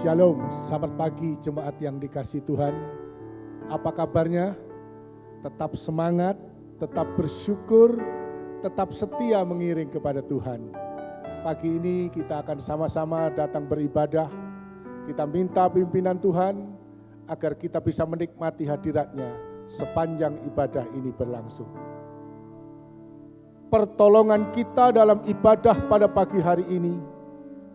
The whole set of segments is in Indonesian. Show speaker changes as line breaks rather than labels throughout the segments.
Shalom, selamat pagi jemaat yang dikasihi Tuhan. Apa kabarnya? Tetap semangat, tetap bersyukur, tetap setia mengiring kepada Tuhan. Pagi ini kita akan sama-sama datang beribadah. Kita minta pimpinan Tuhan agar kita bisa menikmati hadirat-Nya sepanjang ibadah ini berlangsung. Pertolongan kita dalam ibadah pada pagi hari ini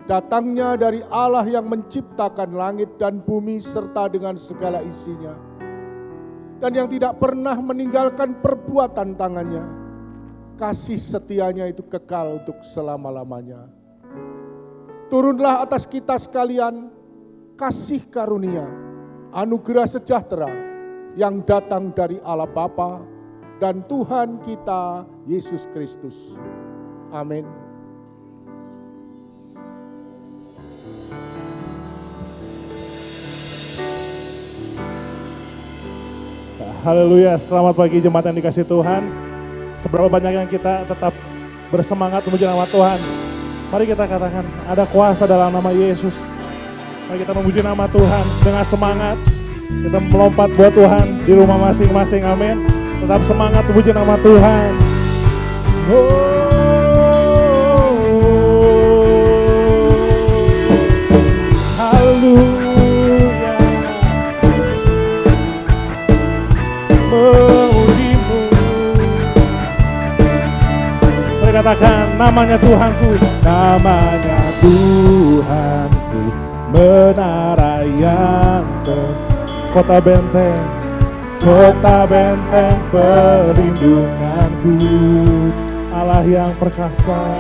datangnya dari Allah yang menciptakan langit dan bumi serta dengan segala isinya. Dan yang tidak pernah meninggalkan perbuatan tangannya. Kasih setianya itu kekal untuk selama-lamanya. Turunlah atas kita sekalian kasih karunia, anugerah sejahtera yang datang dari Allah Bapa dan Tuhan kita Yesus Kristus. Amin.
Haleluya, selamat pagi jemaat yang dikasihi Tuhan. Seberapa banyak yang kita tetap bersemangat memuji nama Tuhan. Mari kita katakan, ada kuasa dalam nama Yesus. Mari kita memuji nama Tuhan dengan semangat. Kita melompat buat Tuhan di rumah masing-masing, amin. Tetap semangat memuji nama Tuhan. Haleluya. Katakan namanya Tuhanku, namanya Tuhanku, menara yang kota benteng perlindunganku, Allah yang perkasa,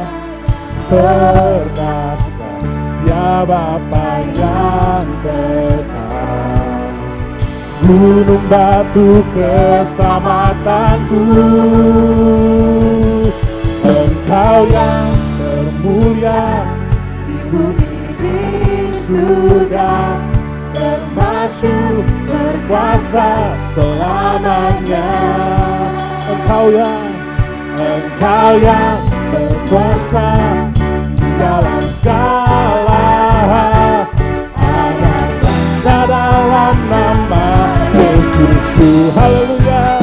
ya Bapa yang kekal, gunung batu keselamatanku. Engkau yang termulia di bumi di surga, termasyhur berkuasa selamanya. Engkau yang berkuasa di dalam segala hal. Ada kuasa dalam nama Yesusku. Haleluya.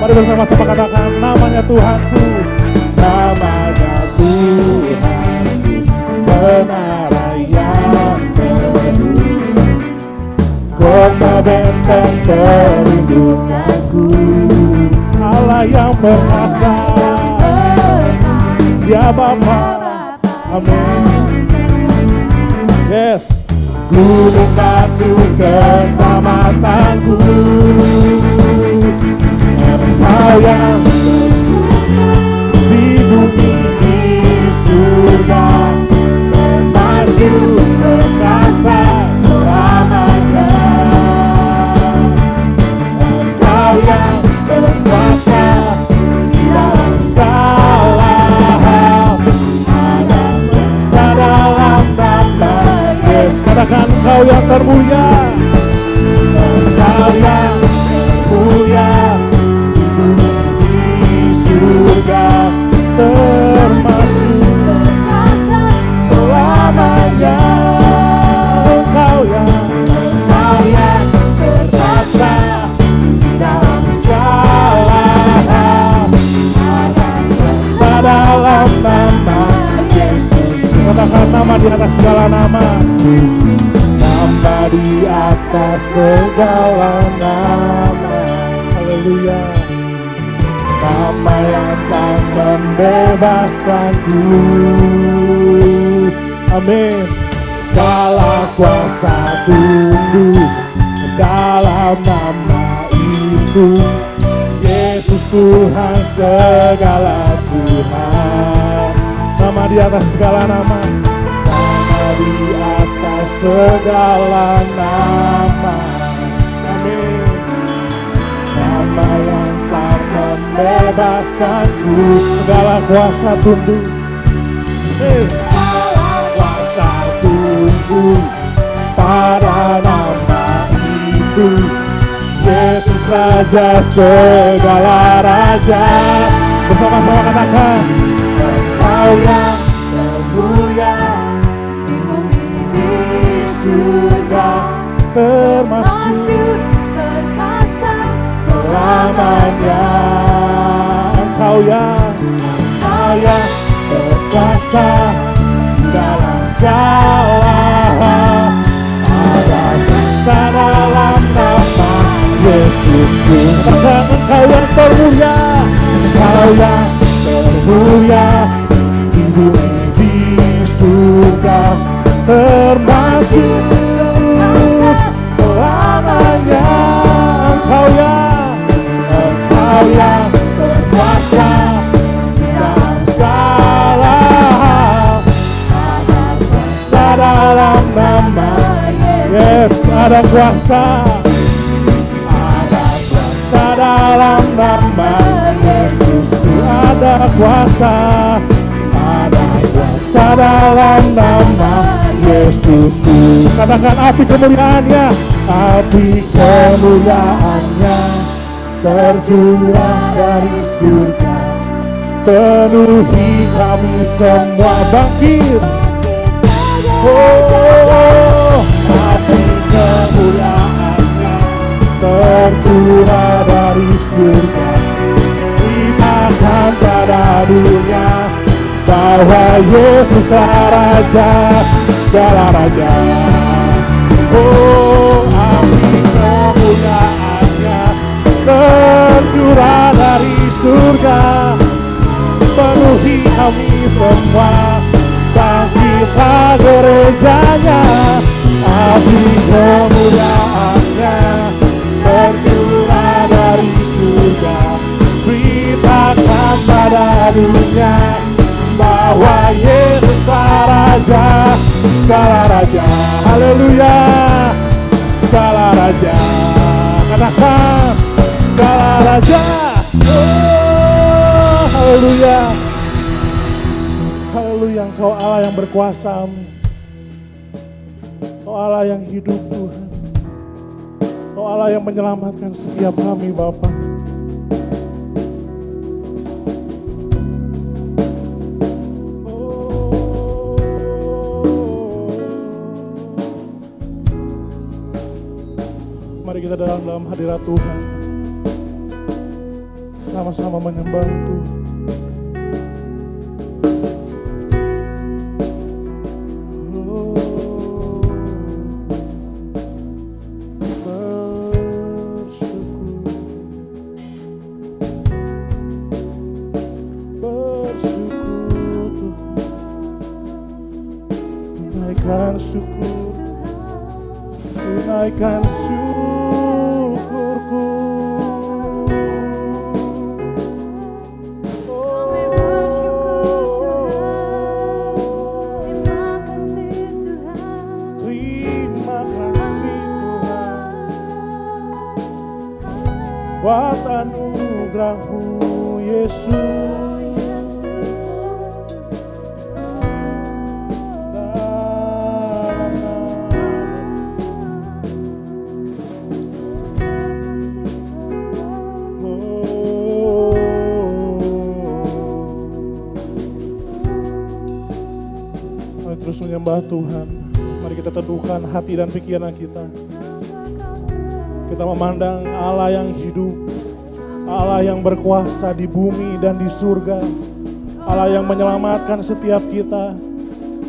Mari bersama-sama katakan namanya Tuhanku, namanya Tuhanku, menara yang teguh, kota benteng perlindunganku, Allah yang perkasa, Dia Bapa, amin. Yes, gunung batu keselamatanku. Engkau yang di bumi di surga, termasyhur perkasa selamanya. Engkau yang berkuasa di dalam segala hal, ada kuasa dalam nama Yesus. Katakan Engkau yang termulia, Engkau yang termulia surga, termasuk selamanya. Engkau yang berkuasa di dalam segala hal, ada kuasa dalam nama Yesus. Katakan nama di atas segala nama, nama di atas segala nama. Haleluya. Nama yang akan membebaskanku, amin. Segala kuasa tunduk dalam nama itu, Yesus Tuhan segala Tuhan. Nama di atas segala nama, nama di atas segala nama, amin. Nama yang membebaskanku, segala kuasa tunduk, segala kuasa tunduk pada nama itu, Yesus Raja segala raja. Bersama-sama katakan, Engkau yang termulia di surga, termasuk perkasa selamanya. Engkau yang berkuasa dalam segala hal, ada kuasa dalam nama Yesusku. Katakan, Engkau yang termulia, Engkau yang termulia di bumi di surga, termasuk selamanya. Engkau yang berkuasa dalam segala hal, ada kuasa dalam nama. Yes, ada kuasa dalam nama Yesusku. Ada kuasa dalam nama Yesusku. Katakan, api kemuliaannya, api kemuliaannya tercurah dari surga, penuhi kami semua. Bangkit, oh, api kemuliaannya tercurah dari surga, beritakan pada dunia bahwa Yesuslah Raja segala raja. Oh, api kemuliaannya tercurah dari surga, penuhi kami semua. Bangkitlah gerejanya, api kemuliaannya tercurah dari surga, beritakan pada dunia bahwa Yesuslah Raja segala raja. Haleluya, segala raja. Katakan, segala raja. Oh, haleluya, haleluya. Engkau Allah yang berkuasa, amin. Engkau Allah yang hidup, Tuhan. Engkau Allah yang menyelamatkan setiap kami, Bapa. Mari kita dalam hadirat Tuhan, sama-sama menyembah Tuhan. Tunaikan syukurku.
Kami bersyukur Tuhan. Terima kasih Tuhan.
Terima kasih Tuhan buat anugerah-Mu, Yesus. Terus menyembah Tuhan. Mari kita teduhkan hati dan pikiran kita. Kita memandang Allah yang hidup, Allah yang berkuasa di bumi dan di surga, Allah yang menyelamatkan setiap kita,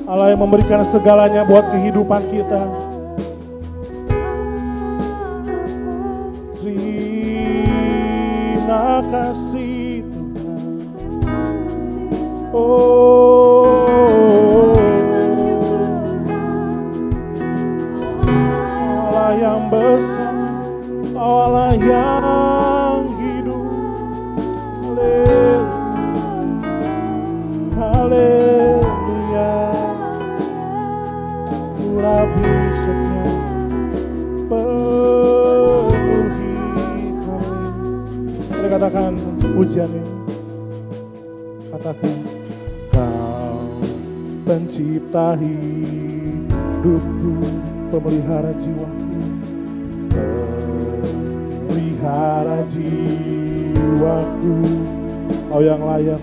Allah yang memberikan segalanya buat kehidupan kita. Terima kasih Tuhan. Oh, yang besar, Allah yang hidup. Haleluya, urapi setiap penuhi kami. Mari katakan pujian ini. Katakan, Kau pencipta hidupku, pemelihara jiwaku, pelihara jiwaku, Kau yang layak,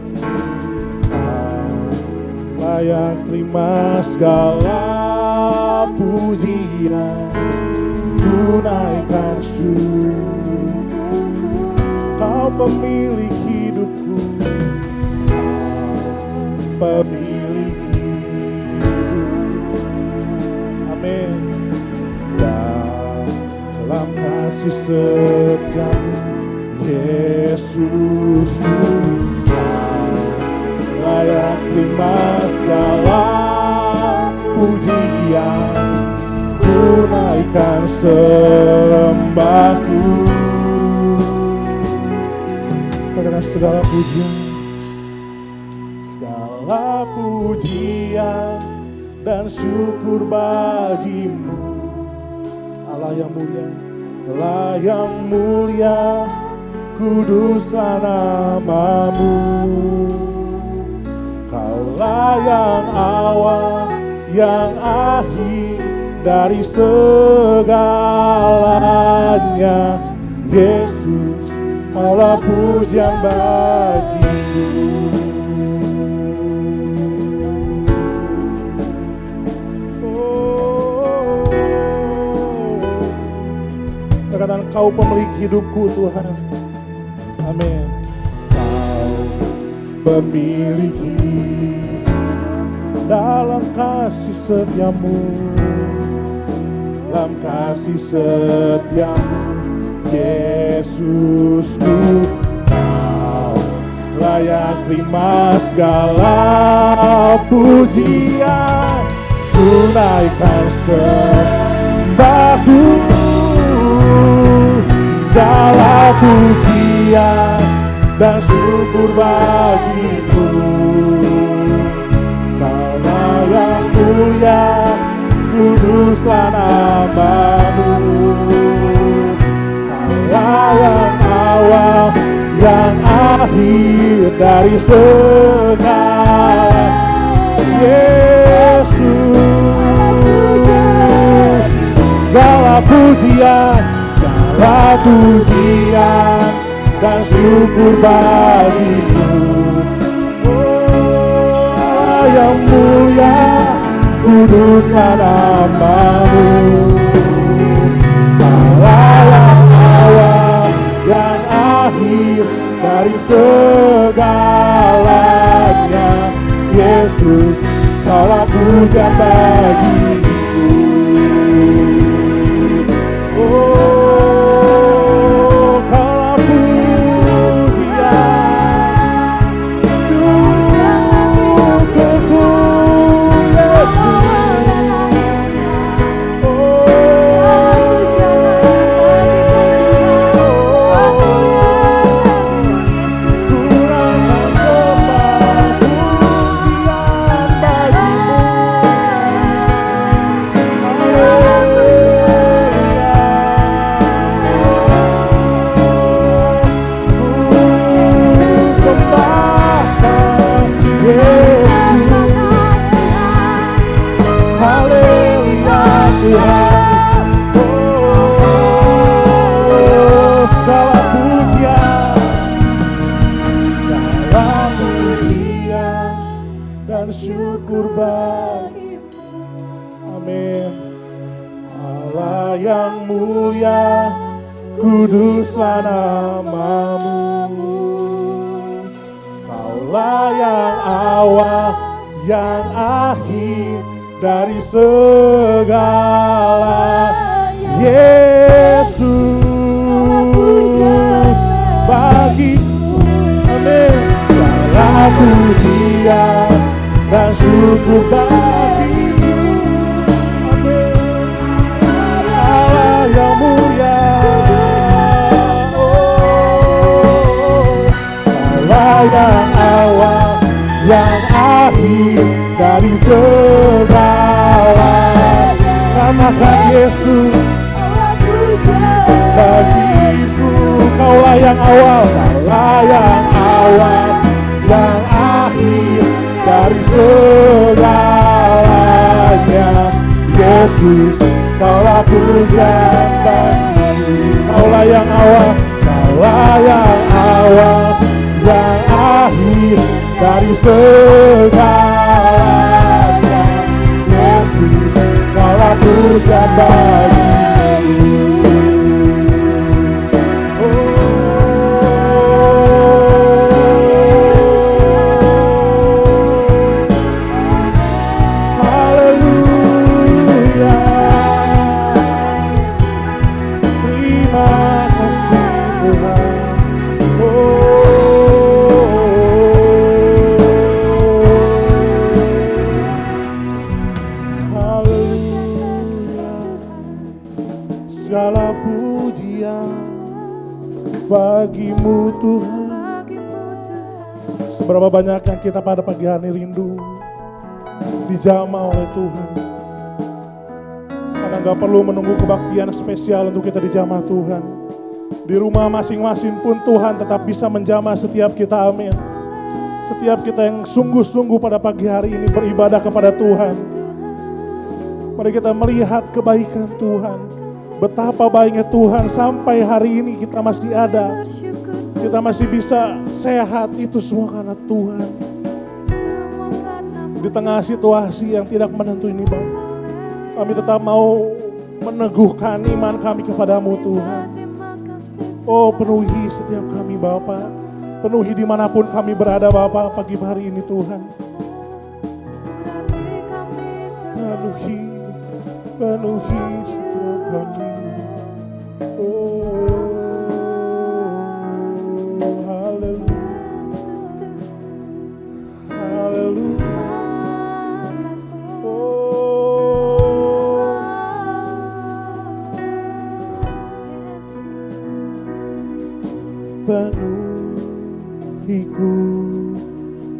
layak terima segala pujian. Ku naikkan syukurku, Kau pemilik hidupku, pemilik hidupku. Amin. Dalam kasih setiamu, Yesusku, layak terima segala pujian. Ku naikkan sembahku, karena segala pujian, segala pujian dan syukur bagimu, Allah yang mulia, Allah yang mulia, kuduslah namamu. Kaulah yang awal, yang akhir dari segalanya. Yesus, Kaulah pujian bagiku. Katakan Kau pemilik hidupku Tuhan. Amin. Kau pemilik hidup, dalam kasih setiamu, dalam kasih setiamu, Yesusku, Kau layak terima segala pujian. Ku naikkan sembahku, segala pujian dan syukur bagimu. Karena yang mulia, kuduslah namamu. Kaulah yang awal, yang akhir dari segala. Yesus, segala pujian, segala pujian dan syukur bagimu. Oh, yang mulia, kuduslah namamu. Allah yang awal, yang akhir dari segalanya. Yesus, Kaulah pujian bagiku. Oh, Kaulah pujian, syukurku, syukur bagimu. Amin. Allah yang mulia, kuduslah namamu. Kaulah yang awal, yang akhir dari segala. Yesus bagiku. Amin. Segala pujian dan syukur bagimu. Amin. Allah yang mulia, oh, Allah yang awal, yang akhir dari segala. Katakan Yesus bagiku. Kaulah yang awal, Kaulah yang awal, yang akhir dari segalanya. Yesus, Kaulah pujian bagiku. Kaulah yang awal, Kaulah yang awal, yang akhir dari segalanya. Yesus, kaulah puja bagimu. Haleluya. Terima kasih Tuhan. Haleluya. Segala pujian bagimu Tuhan. Seberapa banyak yang kita pada pagi hari rindu dijamah oleh Tuhan. Karena gak perlu menunggu kebaktian spesial untuk kita dijamah Tuhan. Di rumah masing-masing pun Tuhan tetap bisa menjamah setiap kita, amin. Setiap kita yang sungguh-sungguh pada pagi hari ini beribadah kepada Tuhan. Mari kita melihat kebaikan Tuhan. Betapa baiknya Tuhan sampai hari ini kita masih ada. Kita masih bisa sehat, itu semua karena Tuhan. Di tengah situasi yang tidak menentu ini Bapak, kami tetap mau meneguhkan iman kami kepadamu Tuhan. Oh, penuhi setiap kami Bapak. Penuhi dimanapun kami berada Bapak pagi hari ini Tuhan. Penuhi setiap kami. Oh, haleluya. Haleluya.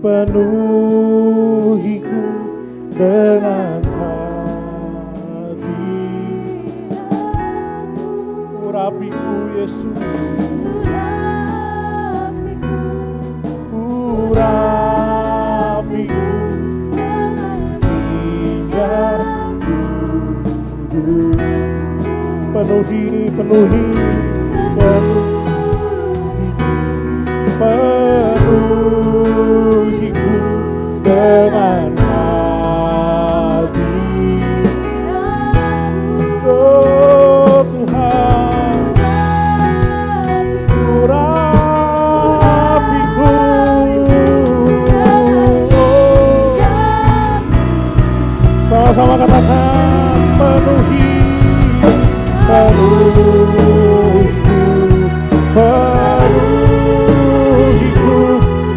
Penuhiku dengan hadiratmu. Urapiku Yesus, urapiku hingga kudus. Penuhiku dengan hadiratmu. Oh Tuhan, urapiku. Sama-sama katakan, penuhiku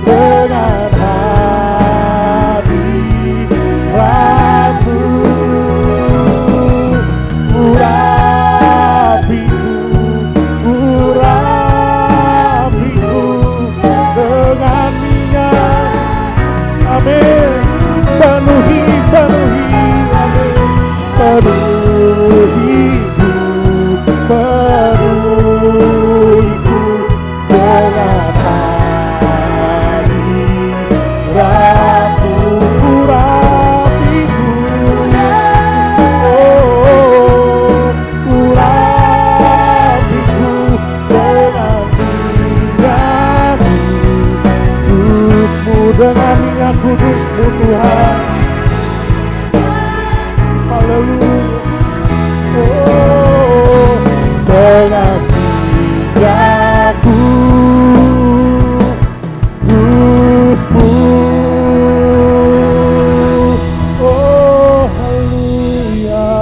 dengan hadiratmu. Urapiku dengan minyak. Amin. Penuhiku, amin. Penuhiku dengan hadiratmu. Urapiku, oh, urapiku dengan minyak kudusmu, dengan minyak kudusmu Tuhan. Haleluya. Oh, dengan minyak kudusmu. Oh, haleluya.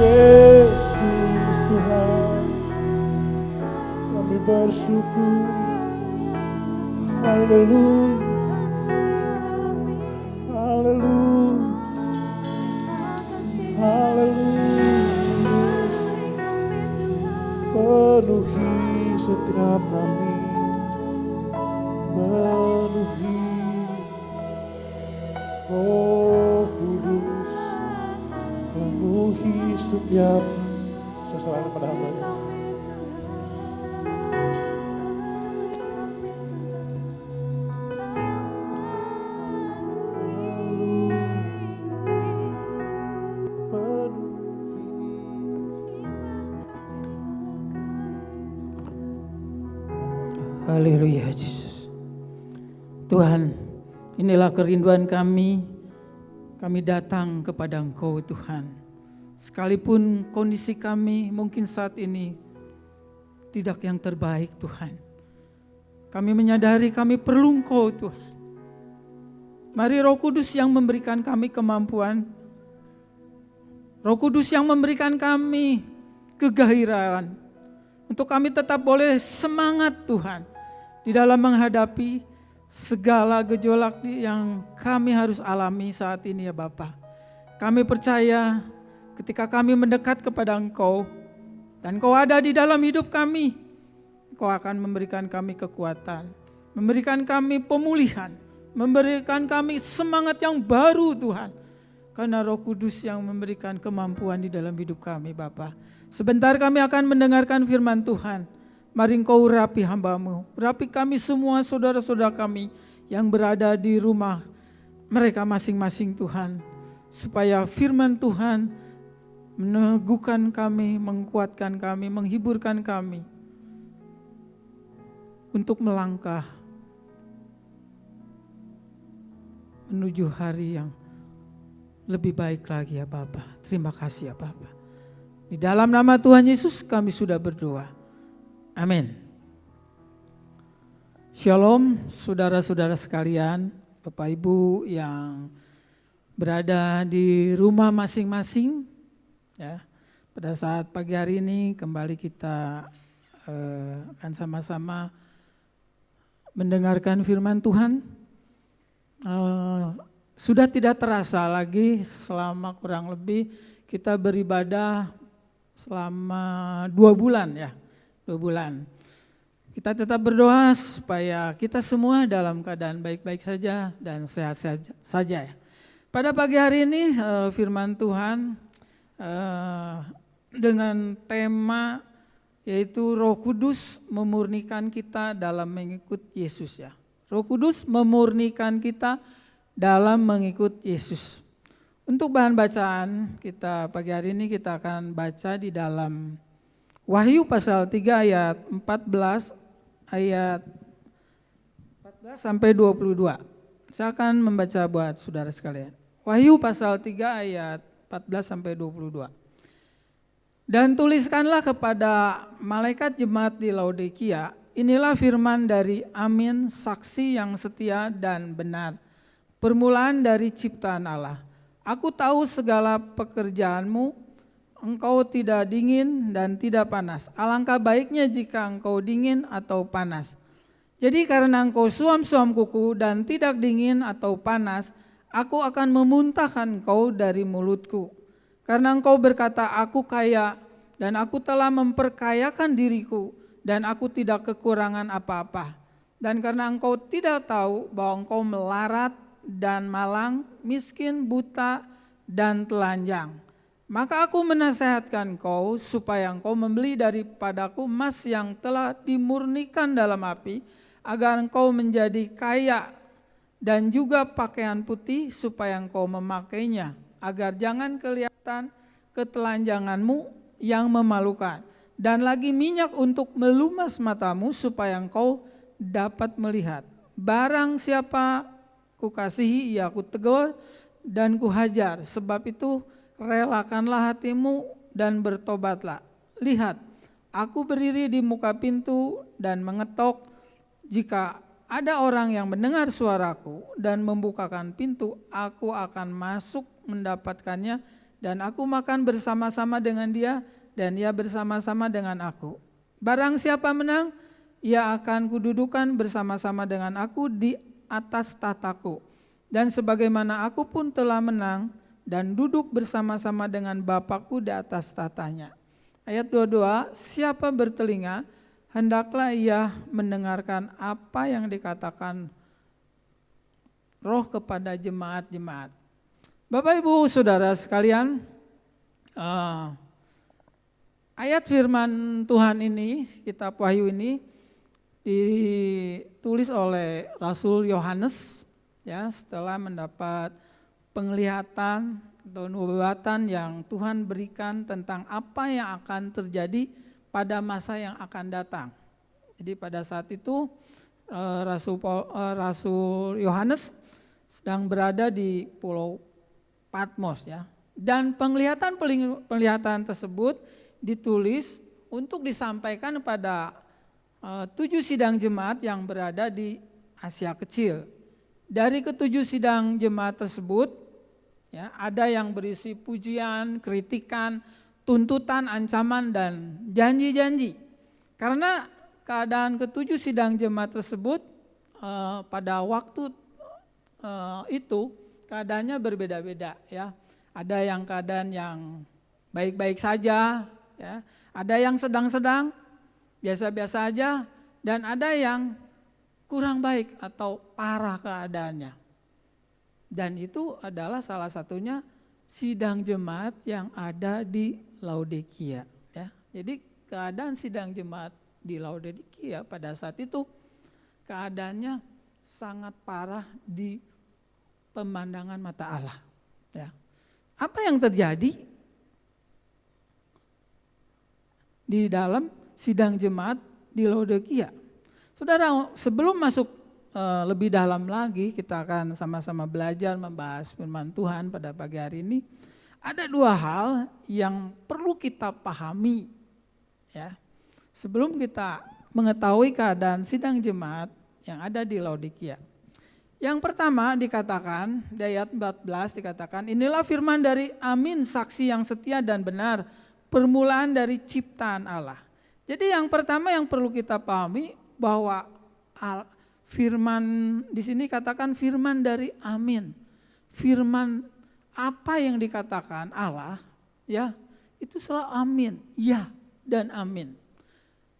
Yesus Tuhan, kami bersyukur. Haleluya. Haleluya. Haleluya. Penuhi setiap kami. Penuhi. Oh Kudus, penuhi setiap sesuatu pada hamba-Nya.
Haleluya Yesus. Tuhan, inilah kerinduan kami. Kami datang kepada Engkau Tuhan. Sekalipun kondisi kami mungkin saat ini tidak yang terbaik Tuhan. Kami menyadari kami perlu Engkau Tuhan. Mari Roh Kudus yang memberikan kami kemampuan. Roh Kudus yang memberikan kami kegairahan. Untuk kami tetap boleh semangat Tuhan. Di dalam menghadapi segala gejolak yang kami harus alami saat ini ya Bapa. Kami percaya ketika kami mendekat kepada Engkau dan Engkau ada di dalam hidup kami, Engkau akan memberikan kami kekuatan, memberikan kami pemulihan, memberikan kami semangat yang baru Tuhan. Karena Roh Kudus yang memberikan kemampuan di dalam hidup kami Bapa. Sebentar kami akan mendengarkan firman Tuhan. Mari Engkau urapi hamba-Mu, urapi kami semua saudara-saudara kami yang berada di rumah mereka masing-masing Tuhan. Supaya firman Tuhan meneguhkan kami, menguatkan kami, menghiburkan kami. Untuk melangkah menuju hari yang lebih baik lagi ya Bapa. Terima kasih ya Bapa. Di dalam nama Tuhan Yesus kami sudah berdoa. Amin. Shalom saudara-saudara sekalian, Bapak Ibu yang berada di rumah masing-masing. Ya, pada saat pagi hari ini kembali kita akan sama-sama mendengarkan firman Tuhan. Sudah tidak terasa lagi selama kurang lebih kita beribadah selama 2 bulan ya. 2 bulan. Kita tetap berdoa supaya kita semua dalam keadaan baik-baik saja dan sehat saja. Pada pagi hari ini firman Tuhan dengan tema yaitu Roh Kudus memurnikan kita dalam mengikut Yesus ya. Roh Kudus memurnikan kita dalam mengikut Yesus. Untuk bahan bacaan kita pagi hari ini kita akan baca di dalam Wahyu pasal 3 ayat 14 sampai 22. Saya akan membaca buat saudara sekalian. Wahyu pasal 3 ayat 14 sampai 22. Dan tuliskanlah kepada malaikat jemaat di Laodikia, inilah firman dari Amin, saksi yang setia dan benar, permulaan dari ciptaan Allah. Aku tahu segala pekerjaanmu, engkau tidak dingin dan tidak panas. Alangkah baiknya jika engkau dingin atau panas. Jadi karena engkau suam-suam kuku dan tidak dingin atau panas, aku akan memuntahkan engkau dari mulutku. Karena engkau berkata, aku kaya dan aku telah memperkayakan diriku dan aku tidak kekurangan apa-apa. Dan karena engkau tidak tahu bahwa engkau melarat dan malang, miskin, buta, dan telanjang. Maka aku menasehatkan engkau supaya engkau membeli daripadaku emas yang telah dimurnikan dalam api, agar engkau menjadi kaya, dan juga pakaian putih supaya engkau memakainya, agar jangan kelihatan ketelanjanganmu yang memalukan, dan lagi minyak untuk melumas matamu supaya engkau dapat melihat. Barang siapa kukasihi ia kutegur dan kuhajar, sebab itu relakanlah hatimu dan bertobatlah. Lihat, aku berdiri di muka pintu dan mengetok. Jika ada orang yang mendengar suaraku dan membukakan pintu, aku akan masuk mendapatkannya dan aku makan bersama-sama dengan dia dan ia bersama-sama dengan aku. Barang siapa menang, ia akan kududukan bersama-sama dengan aku di atas tahtaku. Dan sebagaimana aku pun telah menang dan duduk bersama-sama dengan Bapakku di atas tahtanya. Ayat 22, siapa bertelinga, hendaklah ia mendengarkan apa yang dikatakan Roh kepada jemaat-jemaat. Bapak Ibu Saudara sekalian, ayat firman Tuhan ini, kitab Wahyu ini ditulis oleh Rasul Yohanes ya, setelah mendapat penglihatan atau nubuatan yang Tuhan berikan tentang apa yang akan terjadi pada masa yang akan datang. Jadi pada saat itu Rasul Yohanes sedang berada di Pulau Patmos ya. Dan penglihatan tersebut ditulis untuk disampaikan pada 7 sidang jemaat yang berada di Asia Kecil. Dari ketujuh sidang jemaat tersebut ya, ada yang berisi pujian, kritikan, tuntutan, ancaman, dan janji-janji. Karena keadaan ketujuh sidang jemaat tersebut pada waktu itu keadaannya berbeda-beda ya. Ada yang keadaan yang baik-baik saja ya, ada yang sedang-sedang, biasa-biasa aja, dan ada yang kurang baik atau parah keadaannya. Dan itu adalah salah satunya sidang jemaat yang ada di Laodikia ya. Jadi keadaan sidang jemaat di Laodikia pada saat itu keadaannya sangat parah di pemandangan mata Allah ya. Apa yang terjadi di dalam sidang jemaat di Laodikia? Saudara, sebelum masuk lebih dalam lagi, kita akan sama-sama belajar membahas firman Tuhan pada pagi hari ini. Ada dua hal yang perlu kita pahami ya. Sebelum kita mengetahui keadaan sidang jemaat yang ada di Laodikia. Yang pertama dikatakan, di ayat 14 dikatakan, inilah firman dari Amin, saksi yang setia dan benar, permulaan dari ciptaan Allah. Jadi yang pertama yang perlu kita pahami bahwa firman di sini katakan firman dari Amin. Firman apa yang dikatakan Allah ya, itu selalu amin, ya dan amin.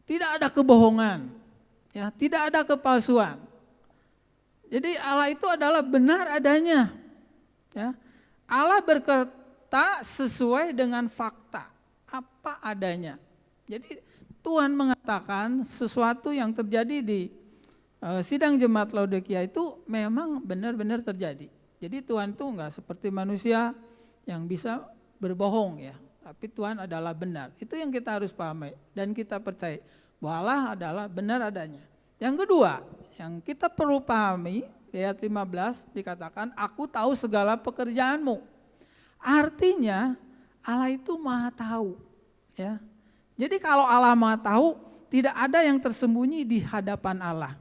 Tidak ada kebohongan, ya, tidak ada kepalsuan. Jadi Allah itu adalah benar adanya. Ya. Allah berkata sesuai dengan fakta, apa adanya. Jadi Tuhan mengatakan sesuatu yang terjadi di sidang jemaat Laodikia itu memang benar-benar terjadi. Jadi Tuhan itu enggak seperti manusia yang bisa berbohong ya. Tapi Tuhan adalah benar. Itu yang kita harus pahami dan kita percaya bahwa Allah adalah benar adanya. Yang kedua, yang kita perlu pahami, di ayat 15 dikatakan, aku tahu segala pekerjaanmu. Artinya Allah itu maha tahu. Ya. Jadi kalau Allah maha tahu, tidak ada yang tersembunyi di hadapan Allah.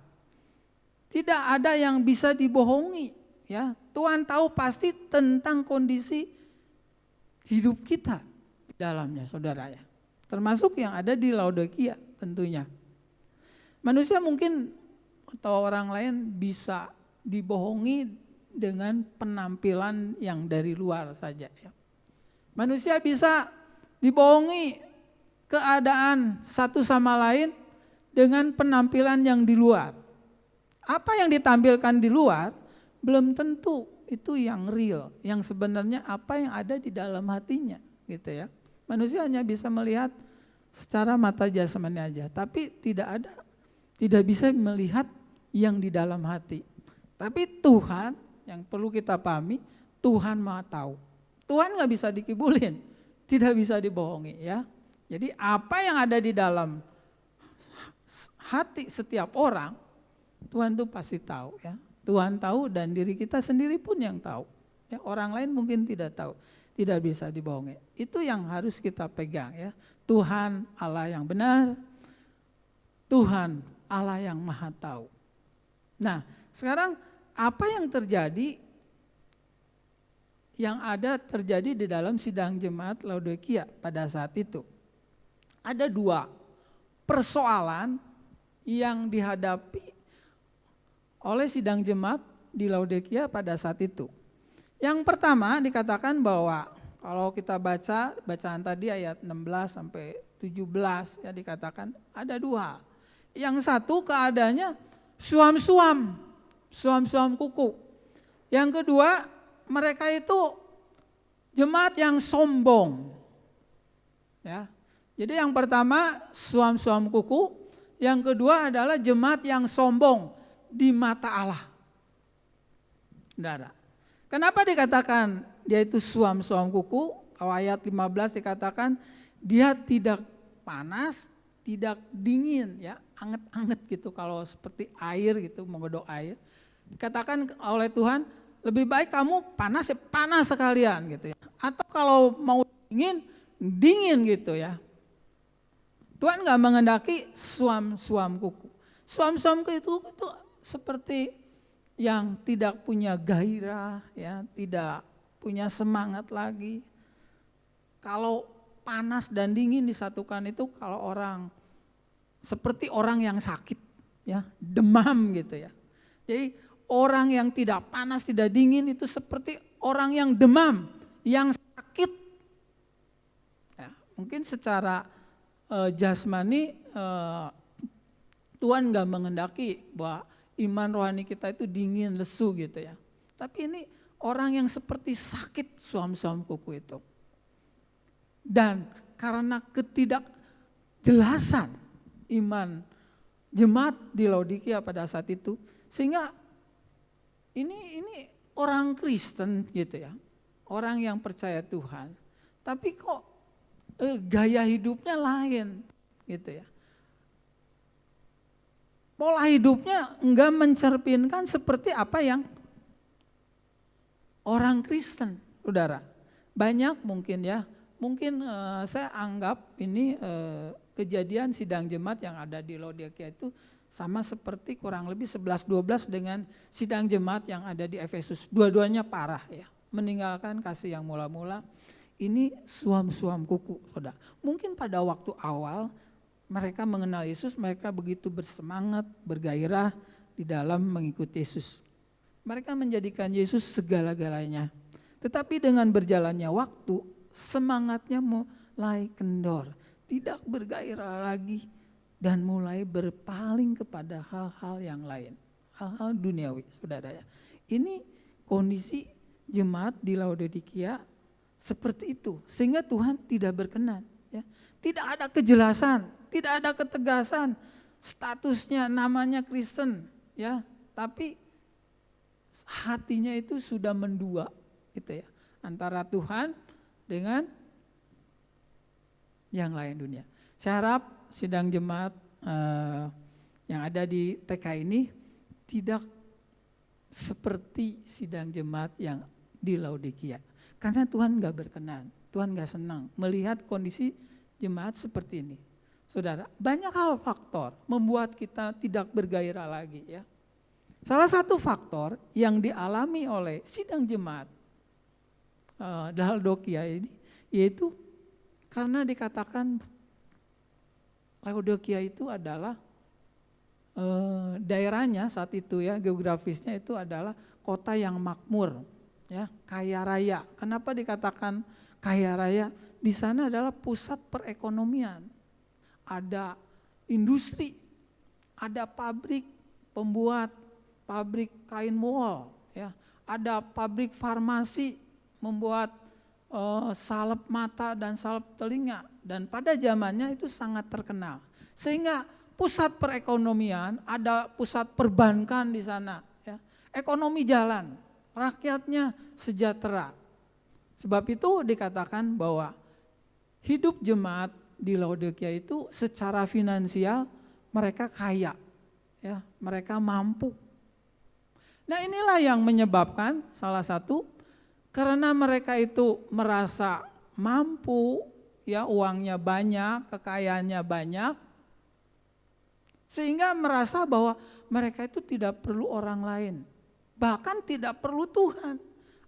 Tidak ada yang bisa dibohongi. Ya. Tuhan tahu pasti tentang kondisi hidup kita di dalamnya, saudara ya. Termasuk yang ada di Laodikia tentunya. Manusia mungkin atau orang lain bisa dibohongi dengan penampilan yang dari luar saja. Ya. Manusia bisa dibohongi keadaan satu sama lain dengan penampilan yang di luar. Apa yang ditampilkan di luar belum tentu itu yang real, yang sebenarnya apa yang ada di dalam hatinya, gitu ya. Manusia hanya bisa melihat secara mata jasmani aja, tapi tidak bisa melihat yang di dalam hati. Tapi Tuhan yang perlu kita pahami, Tuhan maha tahu. Tuhan gak bisa dikibulin, tidak bisa dibohongi ya. Jadi apa yang ada di dalam hati setiap orang, Tuhan tuh pasti tahu ya. Tuhan tahu dan diri kita sendiri pun yang tahu. Ya, orang lain mungkin tidak tahu, tidak bisa dibohongi. Itu yang harus kita pegang ya. Tuhan Allah yang benar, Tuhan Allah yang maha tahu. Nah, sekarang apa yang terjadi di dalam sidang jemaat Laodikia pada saat itu? Ada dua persoalan yang dihadapi oleh sidang jemaat di Laodikia pada saat itu. Yang pertama dikatakan bahwa kalau kita baca bacaan tadi ayat 16 sampai 17 ya, dikatakan ada dua. Yang satu keadaannya suam-suam kuku. Yang kedua, mereka itu jemaat yang sombong. Ya. Jadi yang pertama suam-suam kuku, yang kedua adalah jemaat yang sombong di mata Allah. Saudara. Kenapa dikatakan dia itu suam-suam kuku? Kalau ayat 15 dikatakan dia tidak panas, tidak dingin ya, anget-anget gitu kalau seperti air gitu, menggodok air. Dikatakan oleh Tuhan, lebih baik kamu panas ya panas sekalian gitu ya. Atau kalau mau dingin, dingin gitu ya. Tuhan nggak mengendaki suam-suam kuku. Suam-suam kuku itu seperti yang tidak punya gairah, ya, tidak punya semangat lagi. Kalau panas dan dingin disatukan itu kalau orang seperti orang yang sakit, ya, demam gitu ya. Jadi orang yang tidak panas, tidak dingin itu seperti orang yang demam, yang sakit. Ya, mungkin secara jasmani Tuhan nggak mengendaki bahwa iman rohani kita itu dingin, lesu gitu ya. Tapi ini orang yang seperti sakit suam-suam kuku itu. Dan karena ketidakjelasan iman jemaat di Laodikia pada saat itu, sehingga ini orang Kristen gitu ya, orang yang percaya Tuhan, tapi kok gaya hidupnya lain gitu ya. Pola hidupnya enggak mencerminkan seperti apa yang orang Kristen, saudara. Banyak mungkin ya, mungkin saya anggap ini kejadian sidang jemaat yang ada di Laodikia itu sama seperti kurang lebih 11-12 dengan sidang jemaat yang ada di Efesus. Dua-duanya parah ya, meninggalkan kasih yang mula-mula. Ini suam-suam kuku, saudara. Mungkin pada waktu awal mereka mengenal Yesus, mereka begitu bersemangat, bergairah di dalam mengikuti Yesus. Mereka menjadikan Yesus segala-galanya. Tetapi dengan berjalannya waktu, semangatnya mulai kendor, tidak bergairah lagi, dan mulai berpaling kepada hal-hal yang lain, hal-hal duniawi, saudara ya. Ini kondisi jemaat di Laodikia seperti itu, sehingga Tuhan tidak berkenan. Ya. Tidak ada kejelasan, tidak ada ketegasan, statusnya namanya Kristen, ya, tapi hatinya itu sudah mendua, gitu ya, antara Tuhan dengan yang lain dunia. Saya harap sidang jemaat yang ada di TK ini tidak seperti sidang jemaat yang di Laodikia. Karena Tuhan gak berkenan, Tuhan gak senang melihat kondisi jemaat seperti ini. Saudara, banyak hal faktor membuat kita tidak bergairah lagi ya. Salah satu faktor yang dialami oleh sidang jemaat di Laodikia ini, yaitu karena dikatakan Laodikia itu adalah daerahnya saat itu ya, geografisnya itu adalah kota yang makmur. Ya, kaya raya. Kenapa dikatakan kaya raya? Di sana adalah pusat perekonomian. Ada industri, ada pabrik pembuat pabrik kain wol, ya. Ada pabrik farmasi membuat salep mata dan salep telinga, dan pada zamannya itu sangat terkenal. Sehingga pusat perekonomian, ada pusat perbankan di sana, ya. Ekonomi jalan, rakyatnya sejahtera. Sebab itu dikatakan bahwa hidup jemaat di Laodikia itu secara finansial mereka kaya, ya, mereka mampu. Nah, inilah yang menyebabkan salah satu karena mereka itu merasa mampu, ya, uangnya banyak, kekayaannya banyak, sehingga merasa bahwa mereka itu tidak perlu orang lain. Bahkan tidak perlu Tuhan,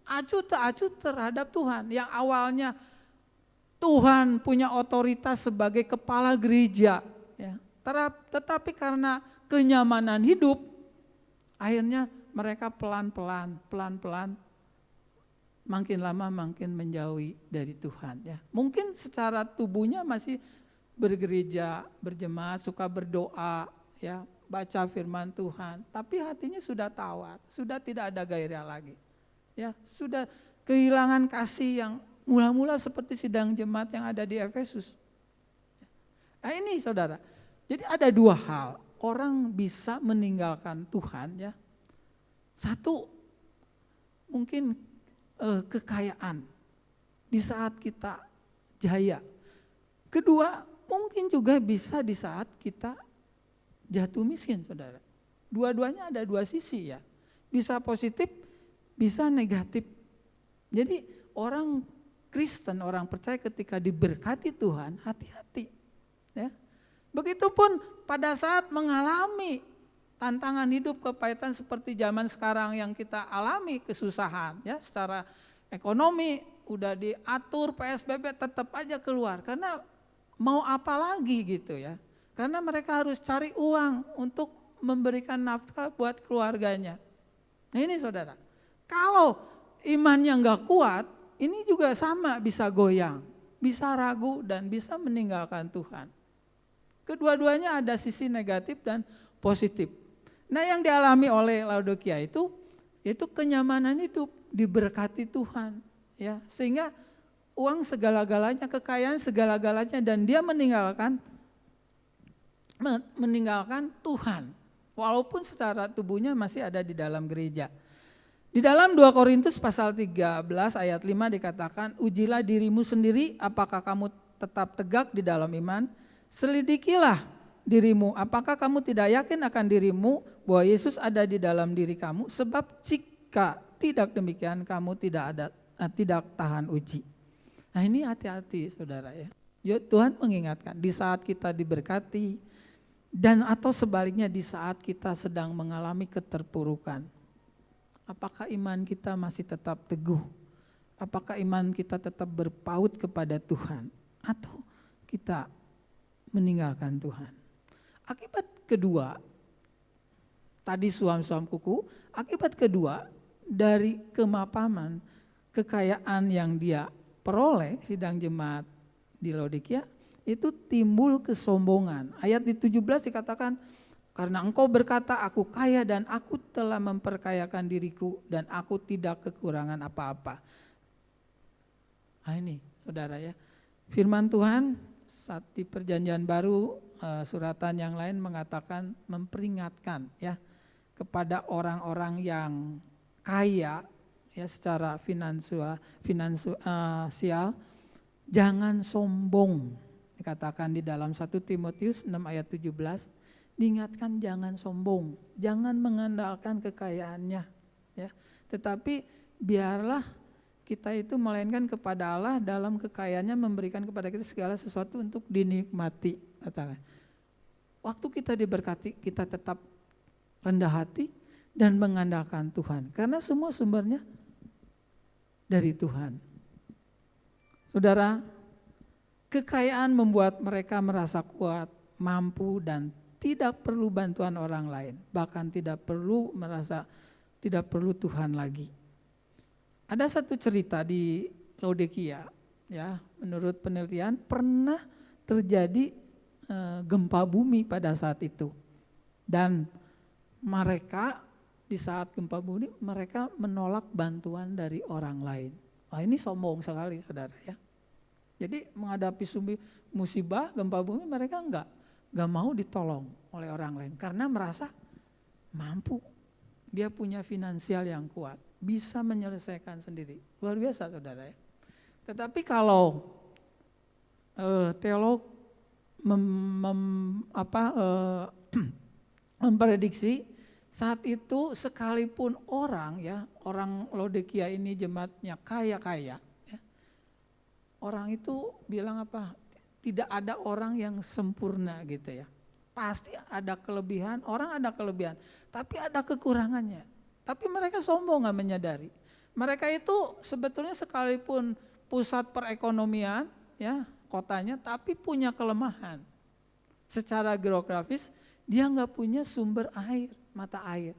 acuh tak acuh terhadap Tuhan. Yang awalnya Tuhan punya otoritas sebagai kepala gereja, ya. Tetapi karena kenyamanan hidup, akhirnya mereka pelan-pelan, makin lama makin menjauhi dari Tuhan. Ya. Mungkin secara tubuhnya masih bergereja, berjemaat, suka berdoa, ya, baca firman Tuhan, tapi hatinya sudah tawar, sudah tidak ada gairah lagi. Ya, sudah kehilangan kasih yang mula-mula seperti sidang jemaat yang ada di Efesus. Nah, ini saudara, jadi ada dua hal orang bisa meninggalkan Tuhan, ya. Satu, mungkin kekayaan di saat kita jaya. Kedua, mungkin juga bisa di saat kita jatuh miskin, saudara. Dua-duanya ada dua sisi ya. Bisa positif, bisa negatif. Jadi orang Kristen, orang percaya ketika diberkati Tuhan, hati-hati. Ya. Begitupun pada saat mengalami tantangan hidup kepahitan seperti zaman sekarang yang kita alami, kesusahan ya secara ekonomi, udah diatur PSBB tetap aja keluar karena mau apa lagi gitu ya. Karena mereka harus cari uang untuk memberikan nafkah buat keluarganya. Nah ini saudara, kalau imannya enggak kuat, ini juga sama bisa goyang, bisa ragu dan bisa meninggalkan Tuhan. Kedua-duanya ada sisi negatif dan positif. Nah yang dialami oleh Laodikia itu kenyamanan hidup, diberkati Tuhan. Ya, sehingga uang segala-galanya, kekayaan segala-galanya dan dia meninggalkan Tuhan. Walaupun secara tubuhnya masih ada di dalam gereja. Di dalam 2 Korintus pasal 13 ayat 5 dikatakan, ujilah dirimu sendiri apakah kamu tetap tegak di dalam iman. Selidikilah dirimu, apakah kamu tidak yakin akan dirimu bahwa Yesus ada di dalam diri kamu. Sebab jika tidak demikian kamu tidak tahan uji. Nah ini hati-hati saudara ya. Tuhan mengingatkan di saat kita diberkati dan atau sebaliknya di saat kita sedang mengalami keterpurukan. Apakah iman kita masih tetap teguh? Apakah iman kita tetap berpaut kepada Tuhan? Atau kita meninggalkan Tuhan? Akibat kedua, tadi suam-suam kuku, akibat kedua dari kemapaman, kekayaan yang dia peroleh sidang jemaat di Laodikia, itu timbul kesombongan. Ayat di 17 dikatakan, karena engkau berkata aku kaya dan aku telah memperkayakan diriku dan aku tidak kekurangan apa-apa. Nah ini saudara ya, firman Tuhan saat di perjanjian baru suratan yang lain mengatakan memperingatkan ya kepada orang-orang yang kaya ya secara finansial jangan sombong. Dikatakan di dalam 1 Timotius 6 ayat 17 diingatkan jangan sombong, jangan mengandalkan kekayaannya ya. Tetapi biarlah kita itu melainkan kepada Allah dalam kekayaannya memberikan kepada kita segala sesuatu untuk dinikmati. Katakan. Waktu kita diberkati kita tetap rendah hati dan mengandalkan Tuhan karena semua sumbernya dari Tuhan. Saudara, kekayaan membuat mereka merasa kuat, mampu dan tidak perlu bantuan orang lain, bahkan tidak perlu Tuhan lagi. Ada satu cerita di Laodikia, ya, menurut penelitian pernah terjadi gempa bumi pada saat itu, dan mereka di saat gempa bumi mereka menolak bantuan dari orang lain. Wah ini sombong sekali saudara ya. Jadi menghadapi musibah gempa bumi mereka enggak mau ditolong oleh orang lain karena merasa mampu, dia punya finansial yang kuat, bisa menyelesaikan sendiri. Luar biasa saudara ya. Tetapi kalau teolog memprediksi saat itu sekalipun orang Laodikia ini jemaatnya kaya-kaya, ya, orang itu bilang apa? Tidak ada orang yang sempurna gitu ya. Pasti ada kelebihan, orang ada kelebihan, tapi ada kekurangannya. Tapi mereka sombong nggak menyadari. Mereka itu sebetulnya sekalipun pusat perekonomian ya kotanya, tapi punya kelemahan. Secara geografis dia nggak punya sumber air, mata air.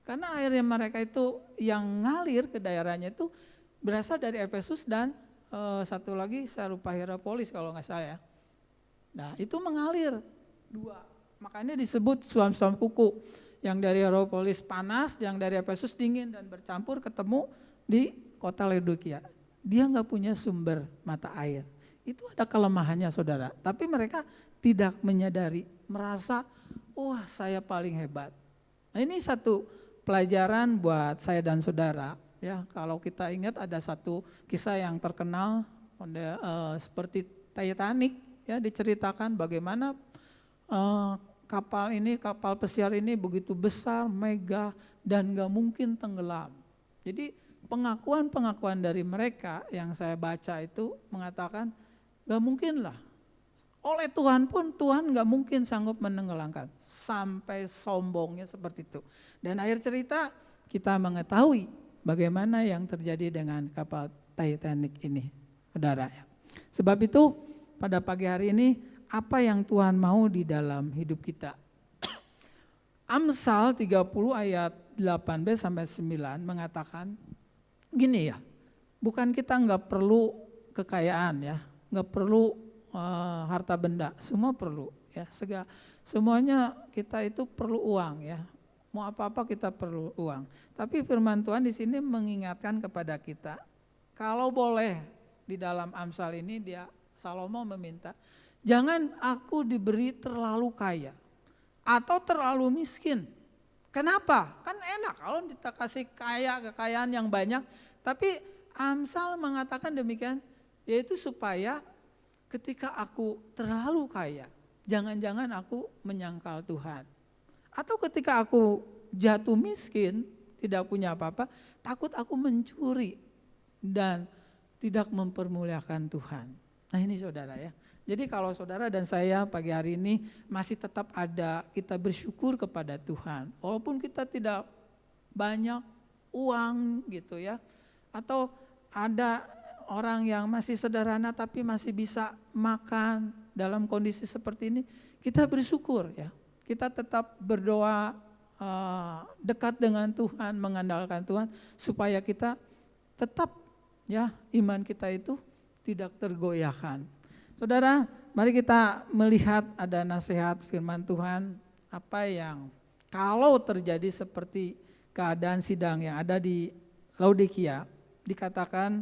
Karena air yang mereka itu yang ngalir ke daerahnya itu berasal dari Efesus dan satu lagi saya lupa Hierapolis kalau nggak salah ya. Nah itu mengalir dua, makanya disebut suam-suam kuku. Yang dari Hierapolis panas, yang dari Efesus dingin dan bercampur ketemu di kota Laodikia. Dia nggak punya sumber mata air. Itu ada kelemahannya saudara. Tapi mereka tidak menyadari, merasa wah saya paling hebat. Nah ini satu pelajaran buat saya dan saudara. Ya, kalau kita ingat ada satu kisah yang terkenal seperti Titanic ya diceritakan bagaimana kapal pesiar ini begitu besar, megah, dan gak mungkin tenggelam. Jadi pengakuan dari mereka yang saya baca itu mengatakan gak mungkin lah. Oleh Tuhan pun Tuhan gak mungkin sanggup menenggelamkan. Sampai sombongnya seperti itu. Dan akhir cerita kita mengetahui bagaimana yang terjadi dengan kapal Titanic ini, saudara. Sebab itu pada pagi hari ini apa yang Tuhan mau di dalam hidup kita. Amsal 30 ayat 8b sampai 9 mengatakan gini ya, bukan kita nggak perlu kekayaan ya, nggak perlu harta benda, semua perlu ya, semuanya kita itu perlu uang ya, mau apa-apa kita perlu uang. Tapi firman Tuhan di sini mengingatkan kepada kita, kalau boleh di dalam Amsal ini Salomo meminta, jangan aku diberi terlalu kaya atau terlalu miskin. Kenapa? Kan enak kalau kita kasih kekayaan yang banyak. Tapi Amsal mengatakan demikian, yaitu supaya ketika aku terlalu kaya, jangan-jangan aku menyangkal Tuhan. Atau ketika aku jatuh miskin, tidak punya apa-apa, takut aku mencuri dan tidak mempermuliakan Tuhan. Nah ini saudara ya. Jadi kalau saudara dan saya pagi hari ini masih tetap ada, kita bersyukur kepada Tuhan. Walaupun kita tidak banyak uang gitu ya. Atau ada orang yang masih sederhana tapi masih bisa makan dalam kondisi seperti ini. Kita bersyukur ya. Kita tetap berdoa dekat dengan Tuhan, mengandalkan Tuhan. Supaya kita tetap ya iman kita itu tidak tergoyahkan. Saudara, mari kita melihat ada nasihat firman Tuhan, apa yang kalau terjadi seperti keadaan sidang yang ada di Laodikia, dikatakan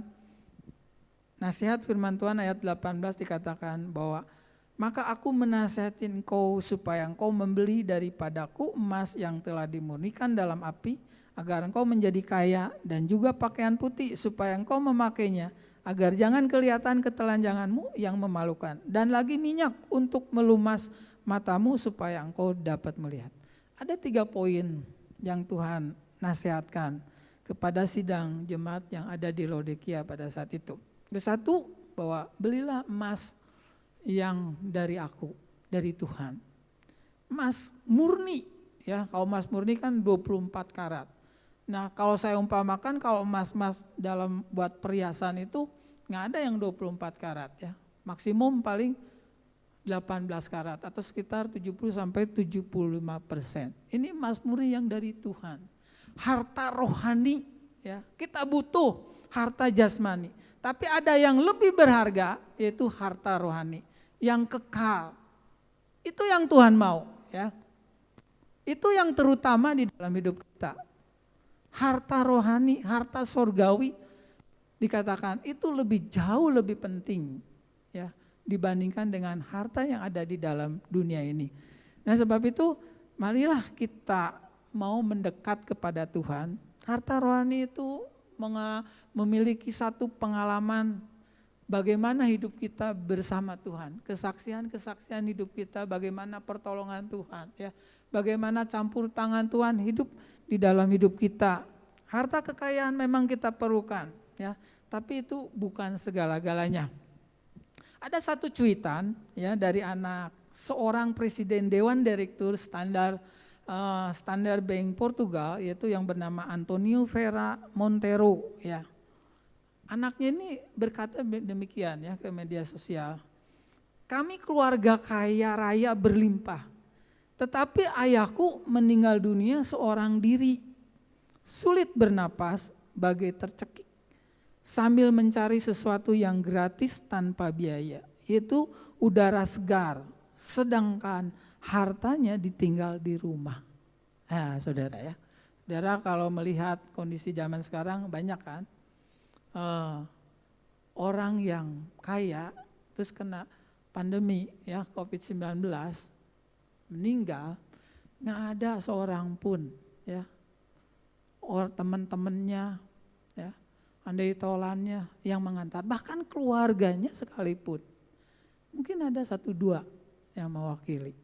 nasihat firman Tuhan ayat 18 dikatakan bahwa maka aku menasihati engkau supaya engkau membeli daripadaku emas yang telah dimurnikan dalam api, agar engkau menjadi kaya, dan juga pakaian putih supaya engkau memakainya, agar jangan kelihatan ketelanjanganmu yang memalukan, dan lagi minyak untuk melumas matamu supaya engkau dapat melihat. Ada 3 poin yang Tuhan nasihatkan kepada sidang jemaat yang ada di Laodikia pada saat itu. Yang satu, bahwa belilah emas yang dari aku, dari Tuhan. Emas murni, ya kalau emas murni kan 24 karat. Nah kalau saya umpamakan, kalau emas-emas dalam buat perhiasan itu nggak ada yang 24 karat ya, maksimum paling 18 karat atau sekitar 70-75%. Ini emas murni yang dari Tuhan. Harta rohani ya, kita butuh harta jasmani. Tapi ada yang lebih berharga, yaitu harta rohani yang kekal. Itu yang Tuhan mau ya. Itu yang terutama di dalam hidup kita. Harta rohani, harta sorgawi dikatakan itu jauh lebih penting ya dibandingkan dengan harta yang ada di dalam dunia ini. Nah sebab itu marilah kita mau mendekat kepada Tuhan. Harta rohani itu memiliki satu pengalaman bagaimana hidup kita bersama Tuhan. Kesaksian hidup kita, bagaimana pertolongan Tuhan ya. Bagaimana campur tangan Tuhan hidup di dalam hidup kita. Harta kekayaan memang kita perlukan ya, tapi itu bukan segala-galanya. Ada satu cuitan ya dari anak seorang presiden Dewan Direktur Standard Bank Portugal, yaitu yang bernama Antonio Ferreira Monteiro ya. Anaknya ini berkata demikian ya ke media sosial. Kami keluarga kaya raya berlimpah, tetapi ayahku meninggal dunia seorang diri. Sulit bernapas, bagai tercekik, sambil mencari sesuatu yang gratis tanpa biaya, yaitu udara segar, sedangkan hartanya ditinggal di rumah. Nah saudara ya, saudara kalau melihat kondisi zaman sekarang banyak kan, orang yang kaya terus kena pandemi ya COVID-19, meninggal, nggak ada seorang pun ya, teman-temannya ya, andai tolannya yang mengantar, bahkan keluarganya sekalipun Mungkin ada 1-2 yang mewakili.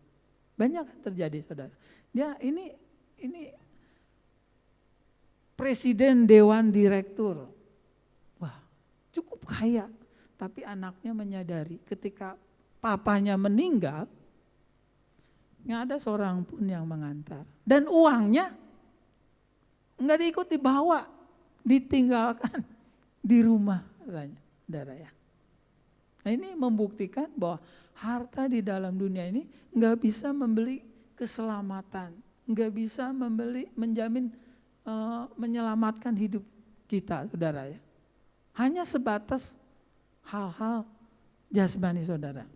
Banyak yang terjadi saudara. Dia ini presiden dewan direktur. Wah, cukup kaya. Tapi anaknya menyadari ketika papanya meninggal, nggak ada seorang pun yang mengantar. Dan uangnya nggak diikut dibawa, ditinggalkan di rumah katanya, saudara ya. Nah ini membuktikan bahwa harta di dalam dunia ini nggak bisa membeli keselamatan, nggak bisa menjamin menyelamatkan hidup kita, saudara ya. Hanya sebatas hal-hal jasmani, saudara.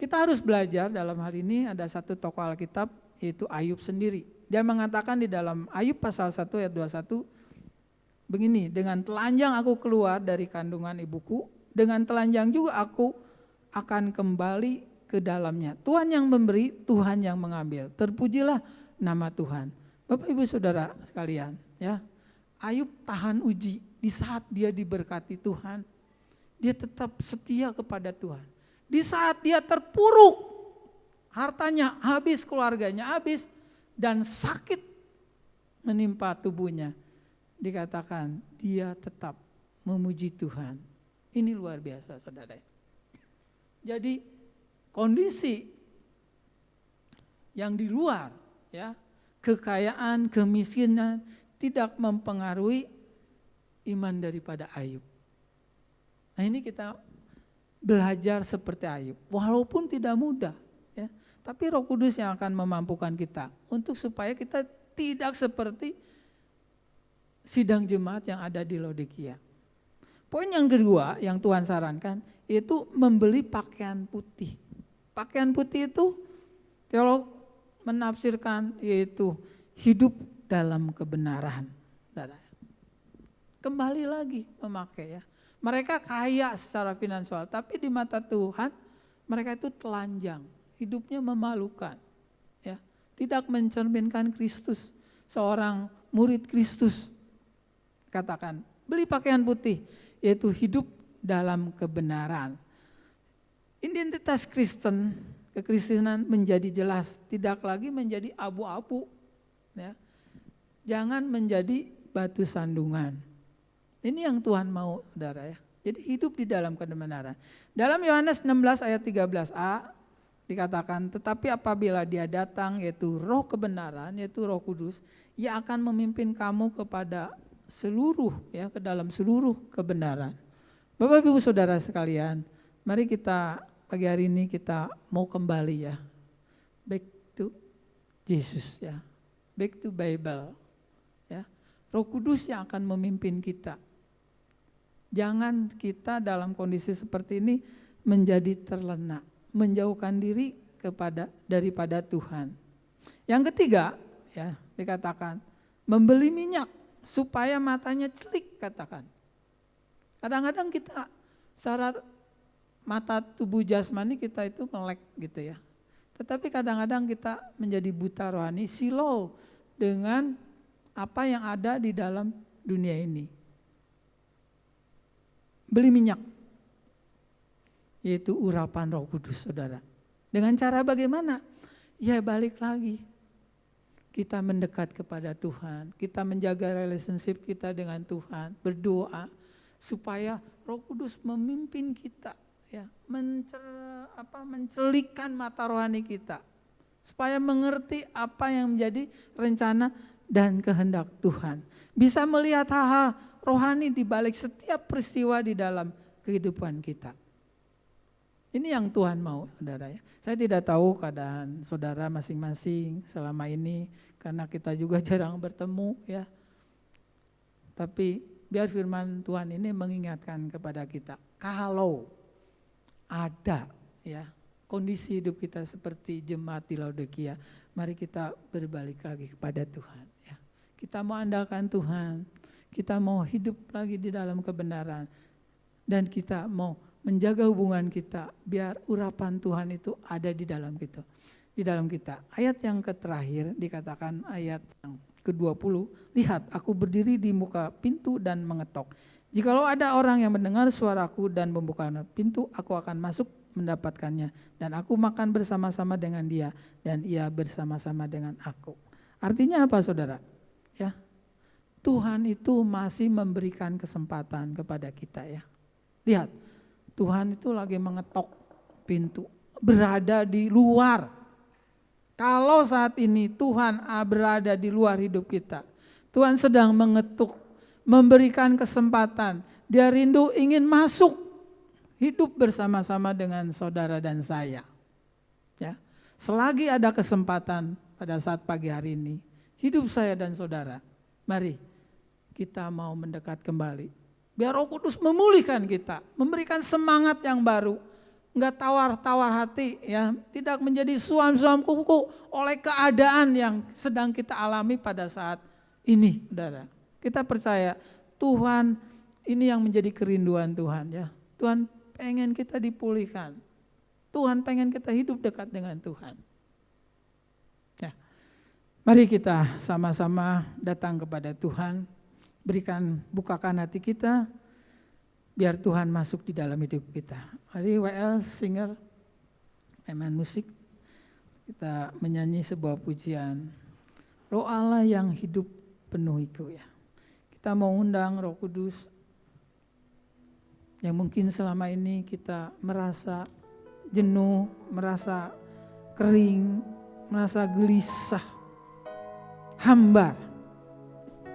Kita harus belajar dalam hal ini, ada satu tokoh Alkitab yaitu Ayub sendiri. Dia mengatakan di dalam Ayub pasal 1 ayat 21 begini, dengan telanjang aku keluar dari kandungan ibuku, dengan telanjang juga aku akan kembali ke dalamnya. Tuhan yang memberi, Tuhan yang mengambil. Terpujilah nama Tuhan. Bapak Ibu Saudara sekalian, ya. Ayub tahan uji di saat dia diberkati Tuhan. Dia tetap setia kepada Tuhan. Di saat dia terpuruk, hartanya habis, keluarganya habis, dan sakit menimpa tubuhnya, dikatakan dia tetap memuji Tuhan. Ini luar biasa, saudara. Jadi kondisi yang di luar, ya, kekayaan, kemiskinan tidak mempengaruhi iman daripada Ayub. Nah ini kita belajar seperti Ayub, walaupun tidak mudah, ya, tapi Roh Kudus yang akan memampukan kita untuk supaya kita tidak seperti sidang jemaat yang ada di Laodikia. Poin yang kedua yang Tuhan sarankan yaitu membeli pakaian putih. Pakaian putih itu teolog menafsirkan yaitu hidup dalam kebenaran. Kembali lagi memakai, ya. Mereka kaya secara finansial, tapi di mata Tuhan mereka itu telanjang, hidupnya memalukan, ya. Tidak mencerminkan Kristus, seorang murid Kristus. Katakan, beli pakaian putih, yaitu hidup dalam kebenaran. Identitas Kristen, kekristenan menjadi jelas, tidak lagi menjadi abu-abu, ya. Jangan menjadi batu sandungan. Ini yang Tuhan mau, saudara, ya. Jadi hidup di dalam kebenaran. Dalam Yohanes 16 ayat 13a dikatakan, tetapi apabila dia datang yaitu roh kebenaran, yaitu Roh Kudus, ia akan memimpin kamu kepada seluruh, ya, ke dalam seluruh kebenaran. Bapak Ibu Saudara sekalian, mari kita pagi hari ini kita mau kembali, ya, back to Jesus, ya, back to Bible, ya. Roh Kudus yang akan memimpin kita. Jangan kita dalam kondisi seperti ini menjadi terlena, menjauhkan diri daripada Tuhan. Yang ketiga, ya, dikatakan membeli minyak supaya matanya celik, katakan. Kadang-kadang kita secara mata tubuh jasmani kita itu melek gitu, ya. Tetapi kadang-kadang kita menjadi buta rohani, silau dengan apa yang ada di dalam dunia ini. Beli minyak, yaitu urapan Roh Kudus, saudara. Dengan cara bagaimana? Ya balik lagi, kita mendekat kepada Tuhan, kita menjaga relationship kita dengan Tuhan, berdoa supaya Roh Kudus memimpin kita, ya, mencelikkan mata rohani kita, supaya mengerti apa yang menjadi rencana dan kehendak Tuhan. Bisa melihat hal-hal rohani di balik setiap peristiwa di dalam kehidupan kita. Ini yang Tuhan mau, saudara, ya. Saya tidak tahu keadaan saudara masing-masing selama ini karena kita juga jarang bertemu, ya. Tapi biar firman Tuhan ini mengingatkan kepada kita, kalau ada, ya, kondisi hidup kita seperti jemaat di Laodikia, mari kita berbalik lagi kepada Tuhan, ya. Kita mau andalkan Tuhan, kita mau hidup lagi di dalam kebenaran, dan kita mau menjaga hubungan kita biar urapan Tuhan itu ada di dalam kita. Di dalam kita. Ayat yang terakhir dikatakan ayat yang ke-20, lihat aku berdiri di muka pintu dan mengetok. Jikalau ada orang yang mendengar suaraku dan membuka pintu, aku akan masuk mendapatkannya. Dan aku makan bersama-sama dengan dia dan ia bersama-sama dengan aku. Artinya apa saudara? Ya, Tuhan itu masih memberikan kesempatan kepada kita ya. Lihat, Tuhan itu lagi mengetok pintu, berada di luar. Kalau saat ini Tuhan berada di luar hidup kita, Tuhan sedang mengetuk, memberikan kesempatan. Dia rindu ingin masuk, hidup bersama-sama dengan saudara dan saya. Ya, selagi ada kesempatan pada saat pagi hari ini, hidup saya dan saudara, mari kita mau mendekat kembali. Biar Roh Kudus memulihkan kita, memberikan semangat yang baru, enggak tawar-tawar hati, ya, tidak menjadi suam-suam kuku oleh keadaan yang sedang kita alami pada saat ini, saudara. Kita percaya Tuhan ini yang menjadi kerinduan Tuhan, ya. Tuhan pengen kita dipulihkan, Tuhan pengen kita hidup dekat dengan Tuhan. Ya, mari kita sama-sama datang kepada Tuhan. Bukakan hati kita, biar Tuhan masuk di dalam hidup kita. Mari WL singer, pemain musik, kita menyanyi sebuah pujian. Roh Allah yang hidup penuhiku ya. Kita mau undang Roh Kudus yang mungkin selama ini kita merasa jenuh, merasa kering, merasa gelisah, hambar.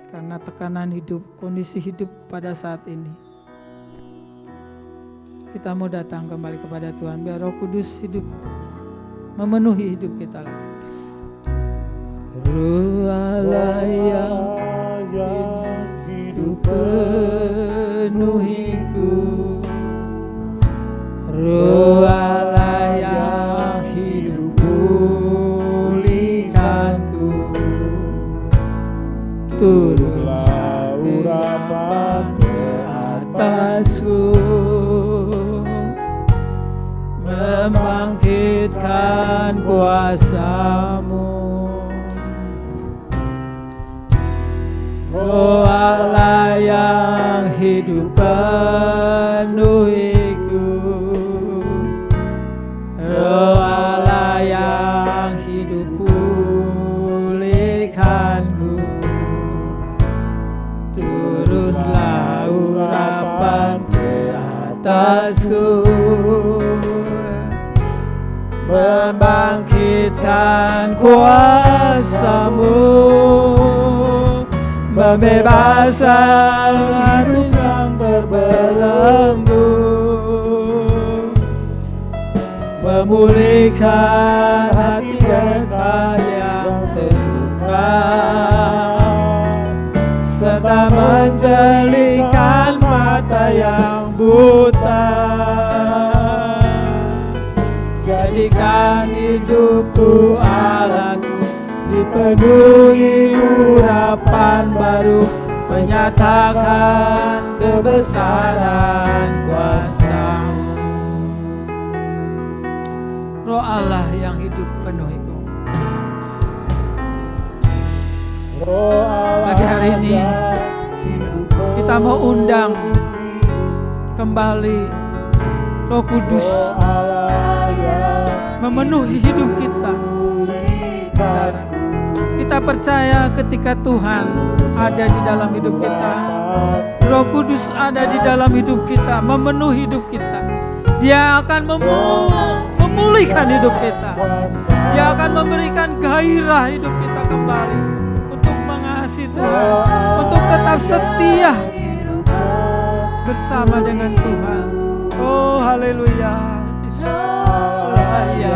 Karena tekanan hidup, kondisi hidup pada saat ini. Kita mau datang kembali kepada Tuhan, biar Roh Kudus hidup, memenuhi hidup kita. Roh Allah yang hidup penuhiku, Roh Allah yang hidup pulihkanku. Turunlah urapan ke atasku, membangkitkan kuasa-Mu. Oh Allah yang hidup penuhiku, Roh Allah yang hidup pulihkanku. Turunlah urapan ke atasku, membangkitkan kuasa-Mu, membebaskan hati yang terbelenggu, memulihkan hati kita yang terluka, serta menjelikan mata yang buta. Jadikan hidupku Allahku dipenuhi urapan baru, menyatakan kebesaran kuasa-Mu. Roh Allah yang hidup penuhiku. Pagi hari ini kita mau undang kembali Roh Kudus memenuhi hidup kita. Kita percaya ketika Tuhan ada di dalam hidup kita, Roh Kudus ada di dalam hidup kita, memenuhi hidup kita. Dia akan memulihkan hidup kita. Dia akan memberikan gairah hidup kita kembali untuk mengasihi Tuhan, untuk tetap setia bersama dengan Tuhan. Oh haleluya. Yang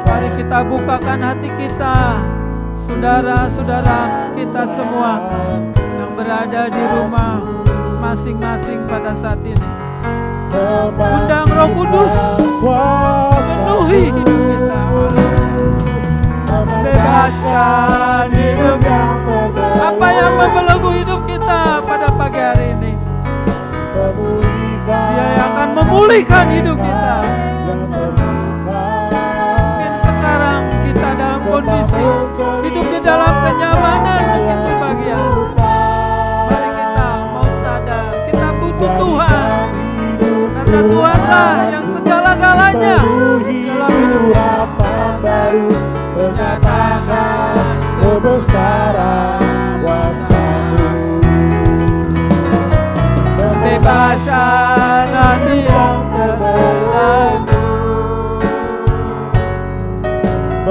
mari kita bukakan hati kita, saudara-saudara kita semua yang berada di rumah masing-masing pada saat ini. Undang Roh Kudus penuhi hidup kita, bebaskan hidup yang apa yang membelenggu hidup kita pada pagi hari ini. Dia yang akan memulihkan hidup kita. Mungkin sekarang kita dalam kondisi hidup di dalam kenyamanan, mungkin sebagian.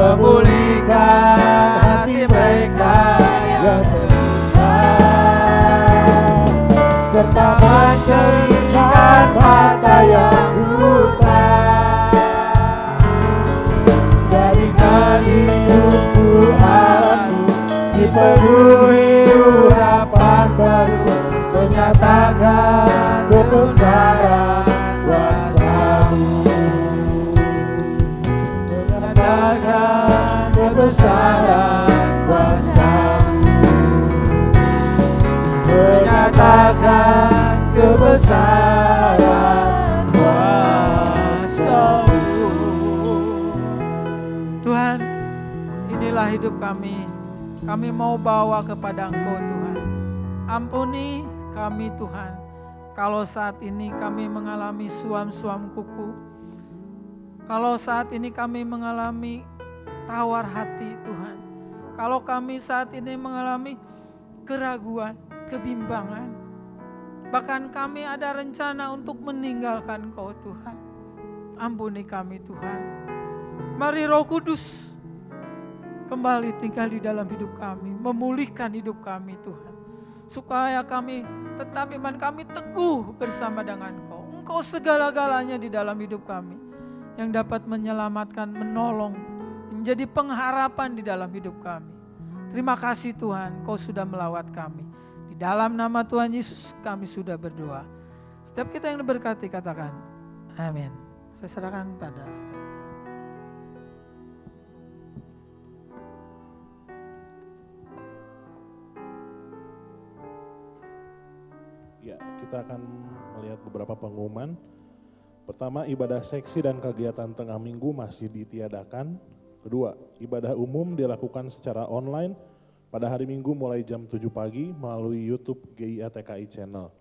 memulihkan hati mereka yang terluka, serta mencerahkan mata yang buta. Jadikan hidupku Allahku dipenuhi urapan baru, menyatakan kebesaran kuasa-Mu, menyatakan kebesaran kuasa-Mu, menyatakan kebesaran kuasa-Mu.
Tuhan, inilah hidup kami. Kami mau bawa kepada Engkau Tuhan. Ampuni kami Tuhan, kalau saat ini kami mengalami suam-suam kuku, kalau saat ini kami mengalami tawar hati Tuhan, kalau kami saat ini mengalami keraguan, kebimbangan, bahkan kami ada rencana untuk meninggalkan Engkau Tuhan. Ampuni kami Tuhan. Mari Roh Kudus kembali tinggal di dalam hidup kami, memulihkan hidup kami Tuhan. Supaya kami tetap iman kami teguh bersama dengan Engkau. Engkau segala-galanya di dalam hidup kami, yang dapat menyelamatkan, menolong, menjadi pengharapan di dalam hidup kami. Terima kasih Tuhan, Engkau sudah melawat kami. Di dalam nama Tuhan Yesus kami sudah berdoa. Setiap kita yang diberkati katakan amin. Saya serahkan pada
Ya, kita akan melihat beberapa pengumuman. Pertama, ibadah seksi dan kegiatan tengah minggu masih ditiadakan. Kedua, ibadah umum dilakukan secara online pada hari Minggu mulai jam 7 pagi melalui YouTube GIATKI Channel.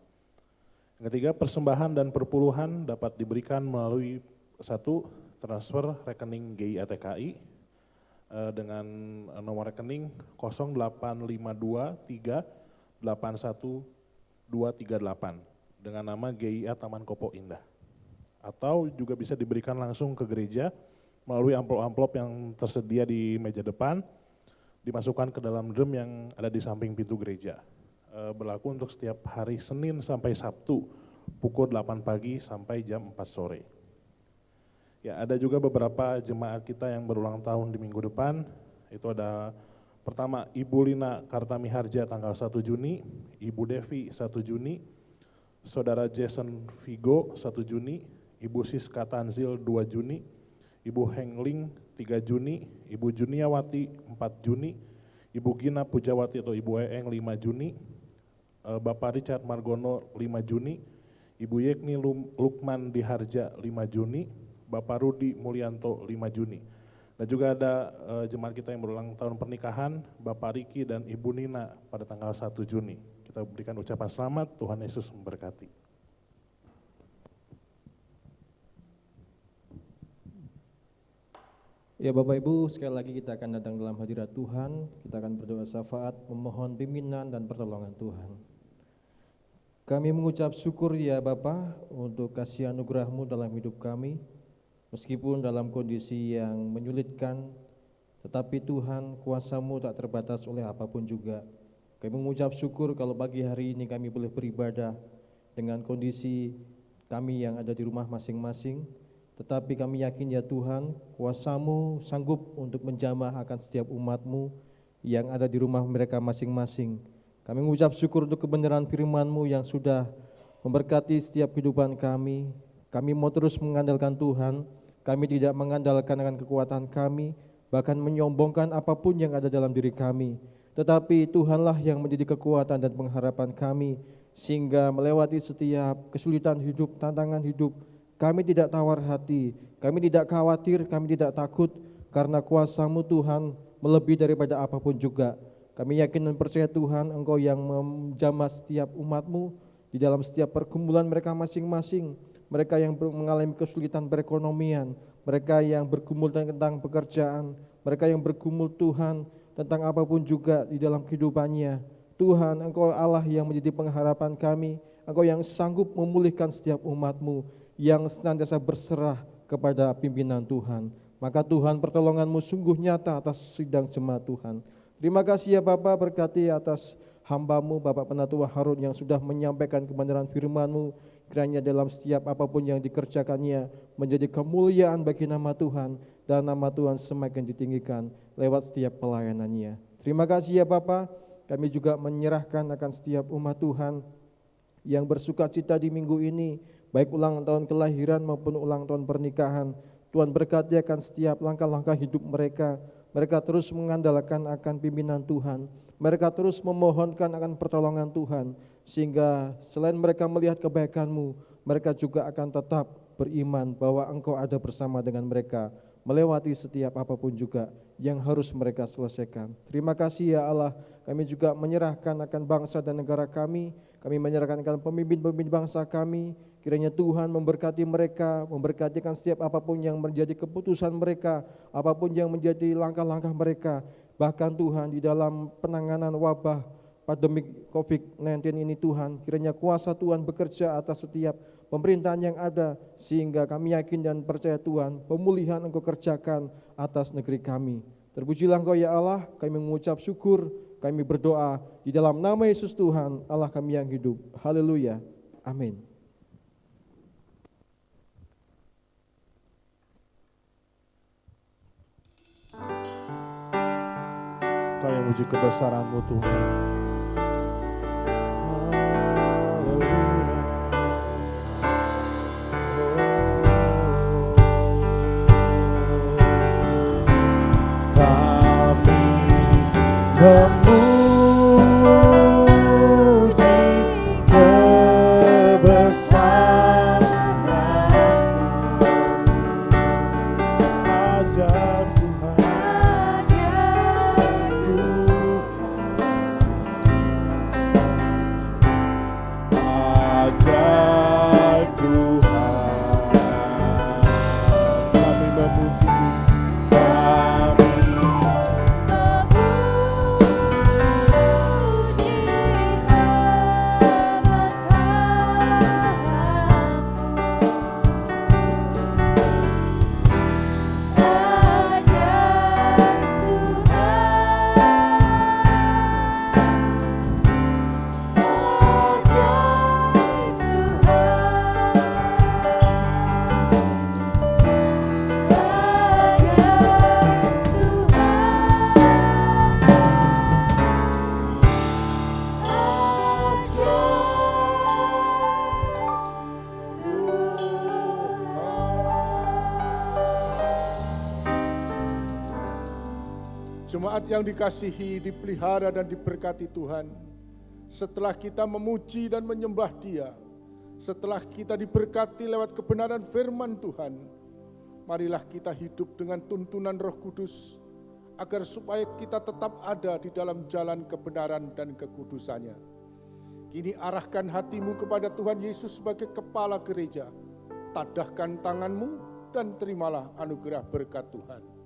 Yang ketiga, persembahan dan perpuluhan dapat diberikan melalui satu transfer rekening GIATKI dengan nomor rekening 0852381 dengan nama GIA Taman Kopo Indah. Atau juga bisa diberikan langsung ke gereja melalui amplop-amplop yang tersedia di meja depan, dimasukkan ke dalam drum yang ada di samping pintu gereja. Berlaku untuk setiap hari Senin sampai Sabtu, pukul 8 pagi sampai jam 4 sore. Ya, ada juga beberapa jemaat kita yang berulang tahun di minggu depan. Itu ada pertama, Ibu Lina Kartamiharja tanggal 1 Juni, Ibu Devi 1 Juni, Saudara Jason Vigo 1 Juni, Ibu Siska Tanzil 2 Juni, Ibu Hengling 3 Juni, Ibu Juniawati 4 Juni, Ibu Gina Pujawati atau Ibu Eeng 5 Juni, Bapak Richard Margono 5 Juni, Ibu Yekni Lukman Diharja 5 Juni, Bapak Rudi Mulyanto 5 Juni. Dan juga ada jemaat kita yang berulang tahun pernikahan, Bapak Riki dan Ibu Nina pada tanggal 1 Juni. Kita berikan ucapan selamat, Tuhan Yesus memberkati.
Ya Bapak Ibu, sekali lagi kita akan datang dalam hadirat Tuhan, kita akan berdoa syafaat, memohon pimpinan dan pertolongan Tuhan. Kami mengucap syukur ya Bapa untuk kasih anugerah-Mu dalam hidup kami, meskipun dalam kondisi yang menyulitkan, tetapi Tuhan kuasa-Mu tak terbatas oleh apapun juga. Kami mengucap syukur kalau pagi hari ini kami boleh beribadah dengan kondisi kami yang ada di rumah masing-masing. Tetapi kami yakin ya Tuhan, kuasa-Mu sanggup untuk menjamah akan setiap umat-Mu yang ada di rumah mereka masing-masing. Kami mengucap syukur untuk kebenaran firman-Mu yang sudah memberkati setiap kehidupan kami. Kami mau terus mengandalkan Tuhan, kami tidak mengandalkan dengan kekuatan kami, bahkan menyombongkan apapun yang ada dalam diri kami. Tetapi Tuhanlah yang menjadi kekuatan dan pengharapan kami, sehingga melewati setiap kesulitan hidup, tantangan hidup, kami tidak tawar hati, kami tidak khawatir, kami tidak takut, karena kuasa-Mu Tuhan melebihi daripada apapun juga. Kami yakin dan percaya Tuhan, Engkau yang menjamah setiap umat-Mu di dalam setiap pergumulan mereka masing-masing, mereka yang mengalami kesulitan perekonomian, mereka yang bergumul tentang pekerjaan, mereka yang bergumul Tuhan tentang apapun juga di dalam kehidupannya. Tuhan, Engkau Allah yang menjadi pengharapan kami, Engkau yang sanggup memulihkan setiap umat-Mu, yang senantiasa berserah kepada pimpinan Tuhan. Maka Tuhan, pertolongan-Mu sungguh nyata atas sidang jemaat Tuhan. Terima kasih ya Bapa, berkati atas hamba-Mu Bapak Penatua Harun yang sudah menyampaikan kebenaran firman-Mu. Kiranya dalam setiap apapun yang dikerjakannya menjadi kemuliaan bagi nama Tuhan, dan nama Tuhan semakin ditinggikan lewat setiap pelayanannya. Terima kasih ya Bapa, kami juga menyerahkan akan setiap umat Tuhan yang bersuka cita di minggu ini, baik ulang tahun kelahiran maupun ulang tahun pernikahan. Tuhan berkati akan setiap langkah-langkah hidup mereka. Mereka terus mengandalkan akan pimpinan Tuhan. Mereka terus memohonkan akan pertolongan Tuhan, sehingga selain mereka melihat kebaikan-Mu, mereka juga akan tetap beriman bahwa Engkau ada bersama dengan mereka, melewati setiap apapun juga yang harus mereka selesaikan. Terima kasih ya Allah, kami juga menyerahkan akan bangsa dan negara kami menyerahkan akan pemimpin-pemimpin bangsa kami. Kiranya Tuhan memberkati mereka, memberkatikan setiap apapun yang menjadi keputusan mereka, apapun yang menjadi langkah-langkah mereka. Bahkan Tuhan, di dalam penanganan wabah pandemi COVID-19 ini Tuhan, kiranya kuasa Tuhan bekerja atas setiap pemerintahan yang ada, sehingga kami yakin dan percaya Tuhan, pemulihan Engkau kerjakan atas negeri kami. Terpujilah Engkau ya Allah, kami mengucap syukur, kami berdoa di dalam nama Yesus Tuhan, Allah kami yang hidup. Haleluya. Amin.
Kami puji kebesaran-Mu Tuhan.
Memuji kebesaran-Mu,
Ajar Tuhan,
ajar
ajar
Tuhan.
Tuhan. Kami memuji,
Jemaat yang dikasihi, dipelihara dan diberkati Tuhan, setelah kita memuji dan menyembah Dia, setelah kita diberkati lewat kebenaran firman Tuhan, marilah kita hidup dengan tuntunan Roh Kudus, agar supaya kita tetap ada di dalam jalan kebenaran dan kekudusannya. Kini arahkan hatimu kepada Tuhan Yesus sebagai kepala gereja, tadahkan tanganmu dan terimalah anugerah berkat Tuhan.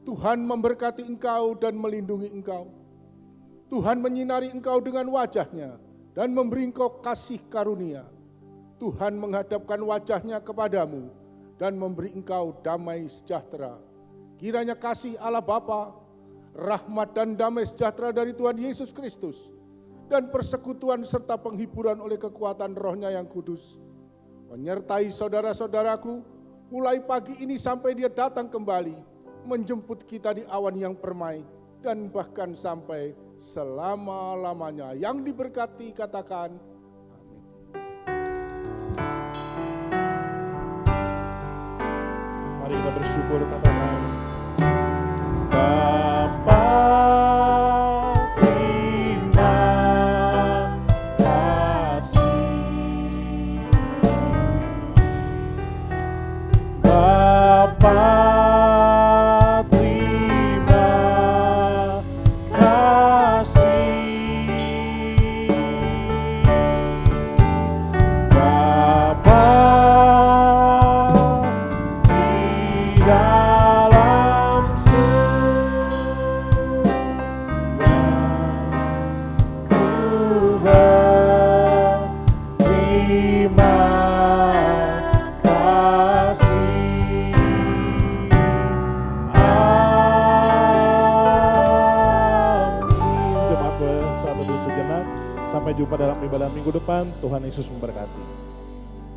Tuhan memberkati engkau dan melindungi engkau. Tuhan menyinari engkau dengan wajah-Nya dan memberi engkau kasih karunia. Tuhan menghadapkan wajah-Nya kepadamu dan memberi engkau damai sejahtera. Kiranya kasih Allah Bapa, rahmat dan damai sejahtera dari Tuhan Yesus Kristus, dan persekutuan serta penghiburan oleh kekuatan Roh-Nya yang kudus menyertai saudara-saudaraku mulai pagi ini sampai Dia datang kembali, menjemput kita di awan yang permai, dan bahkan sampai selama-lamanya. Yang diberkati katakan amin.
mari kita bersyukur, katakan Bapa, terima kasih. Bapa, ibadah minggu depan. Tuhan Yesus memberkati.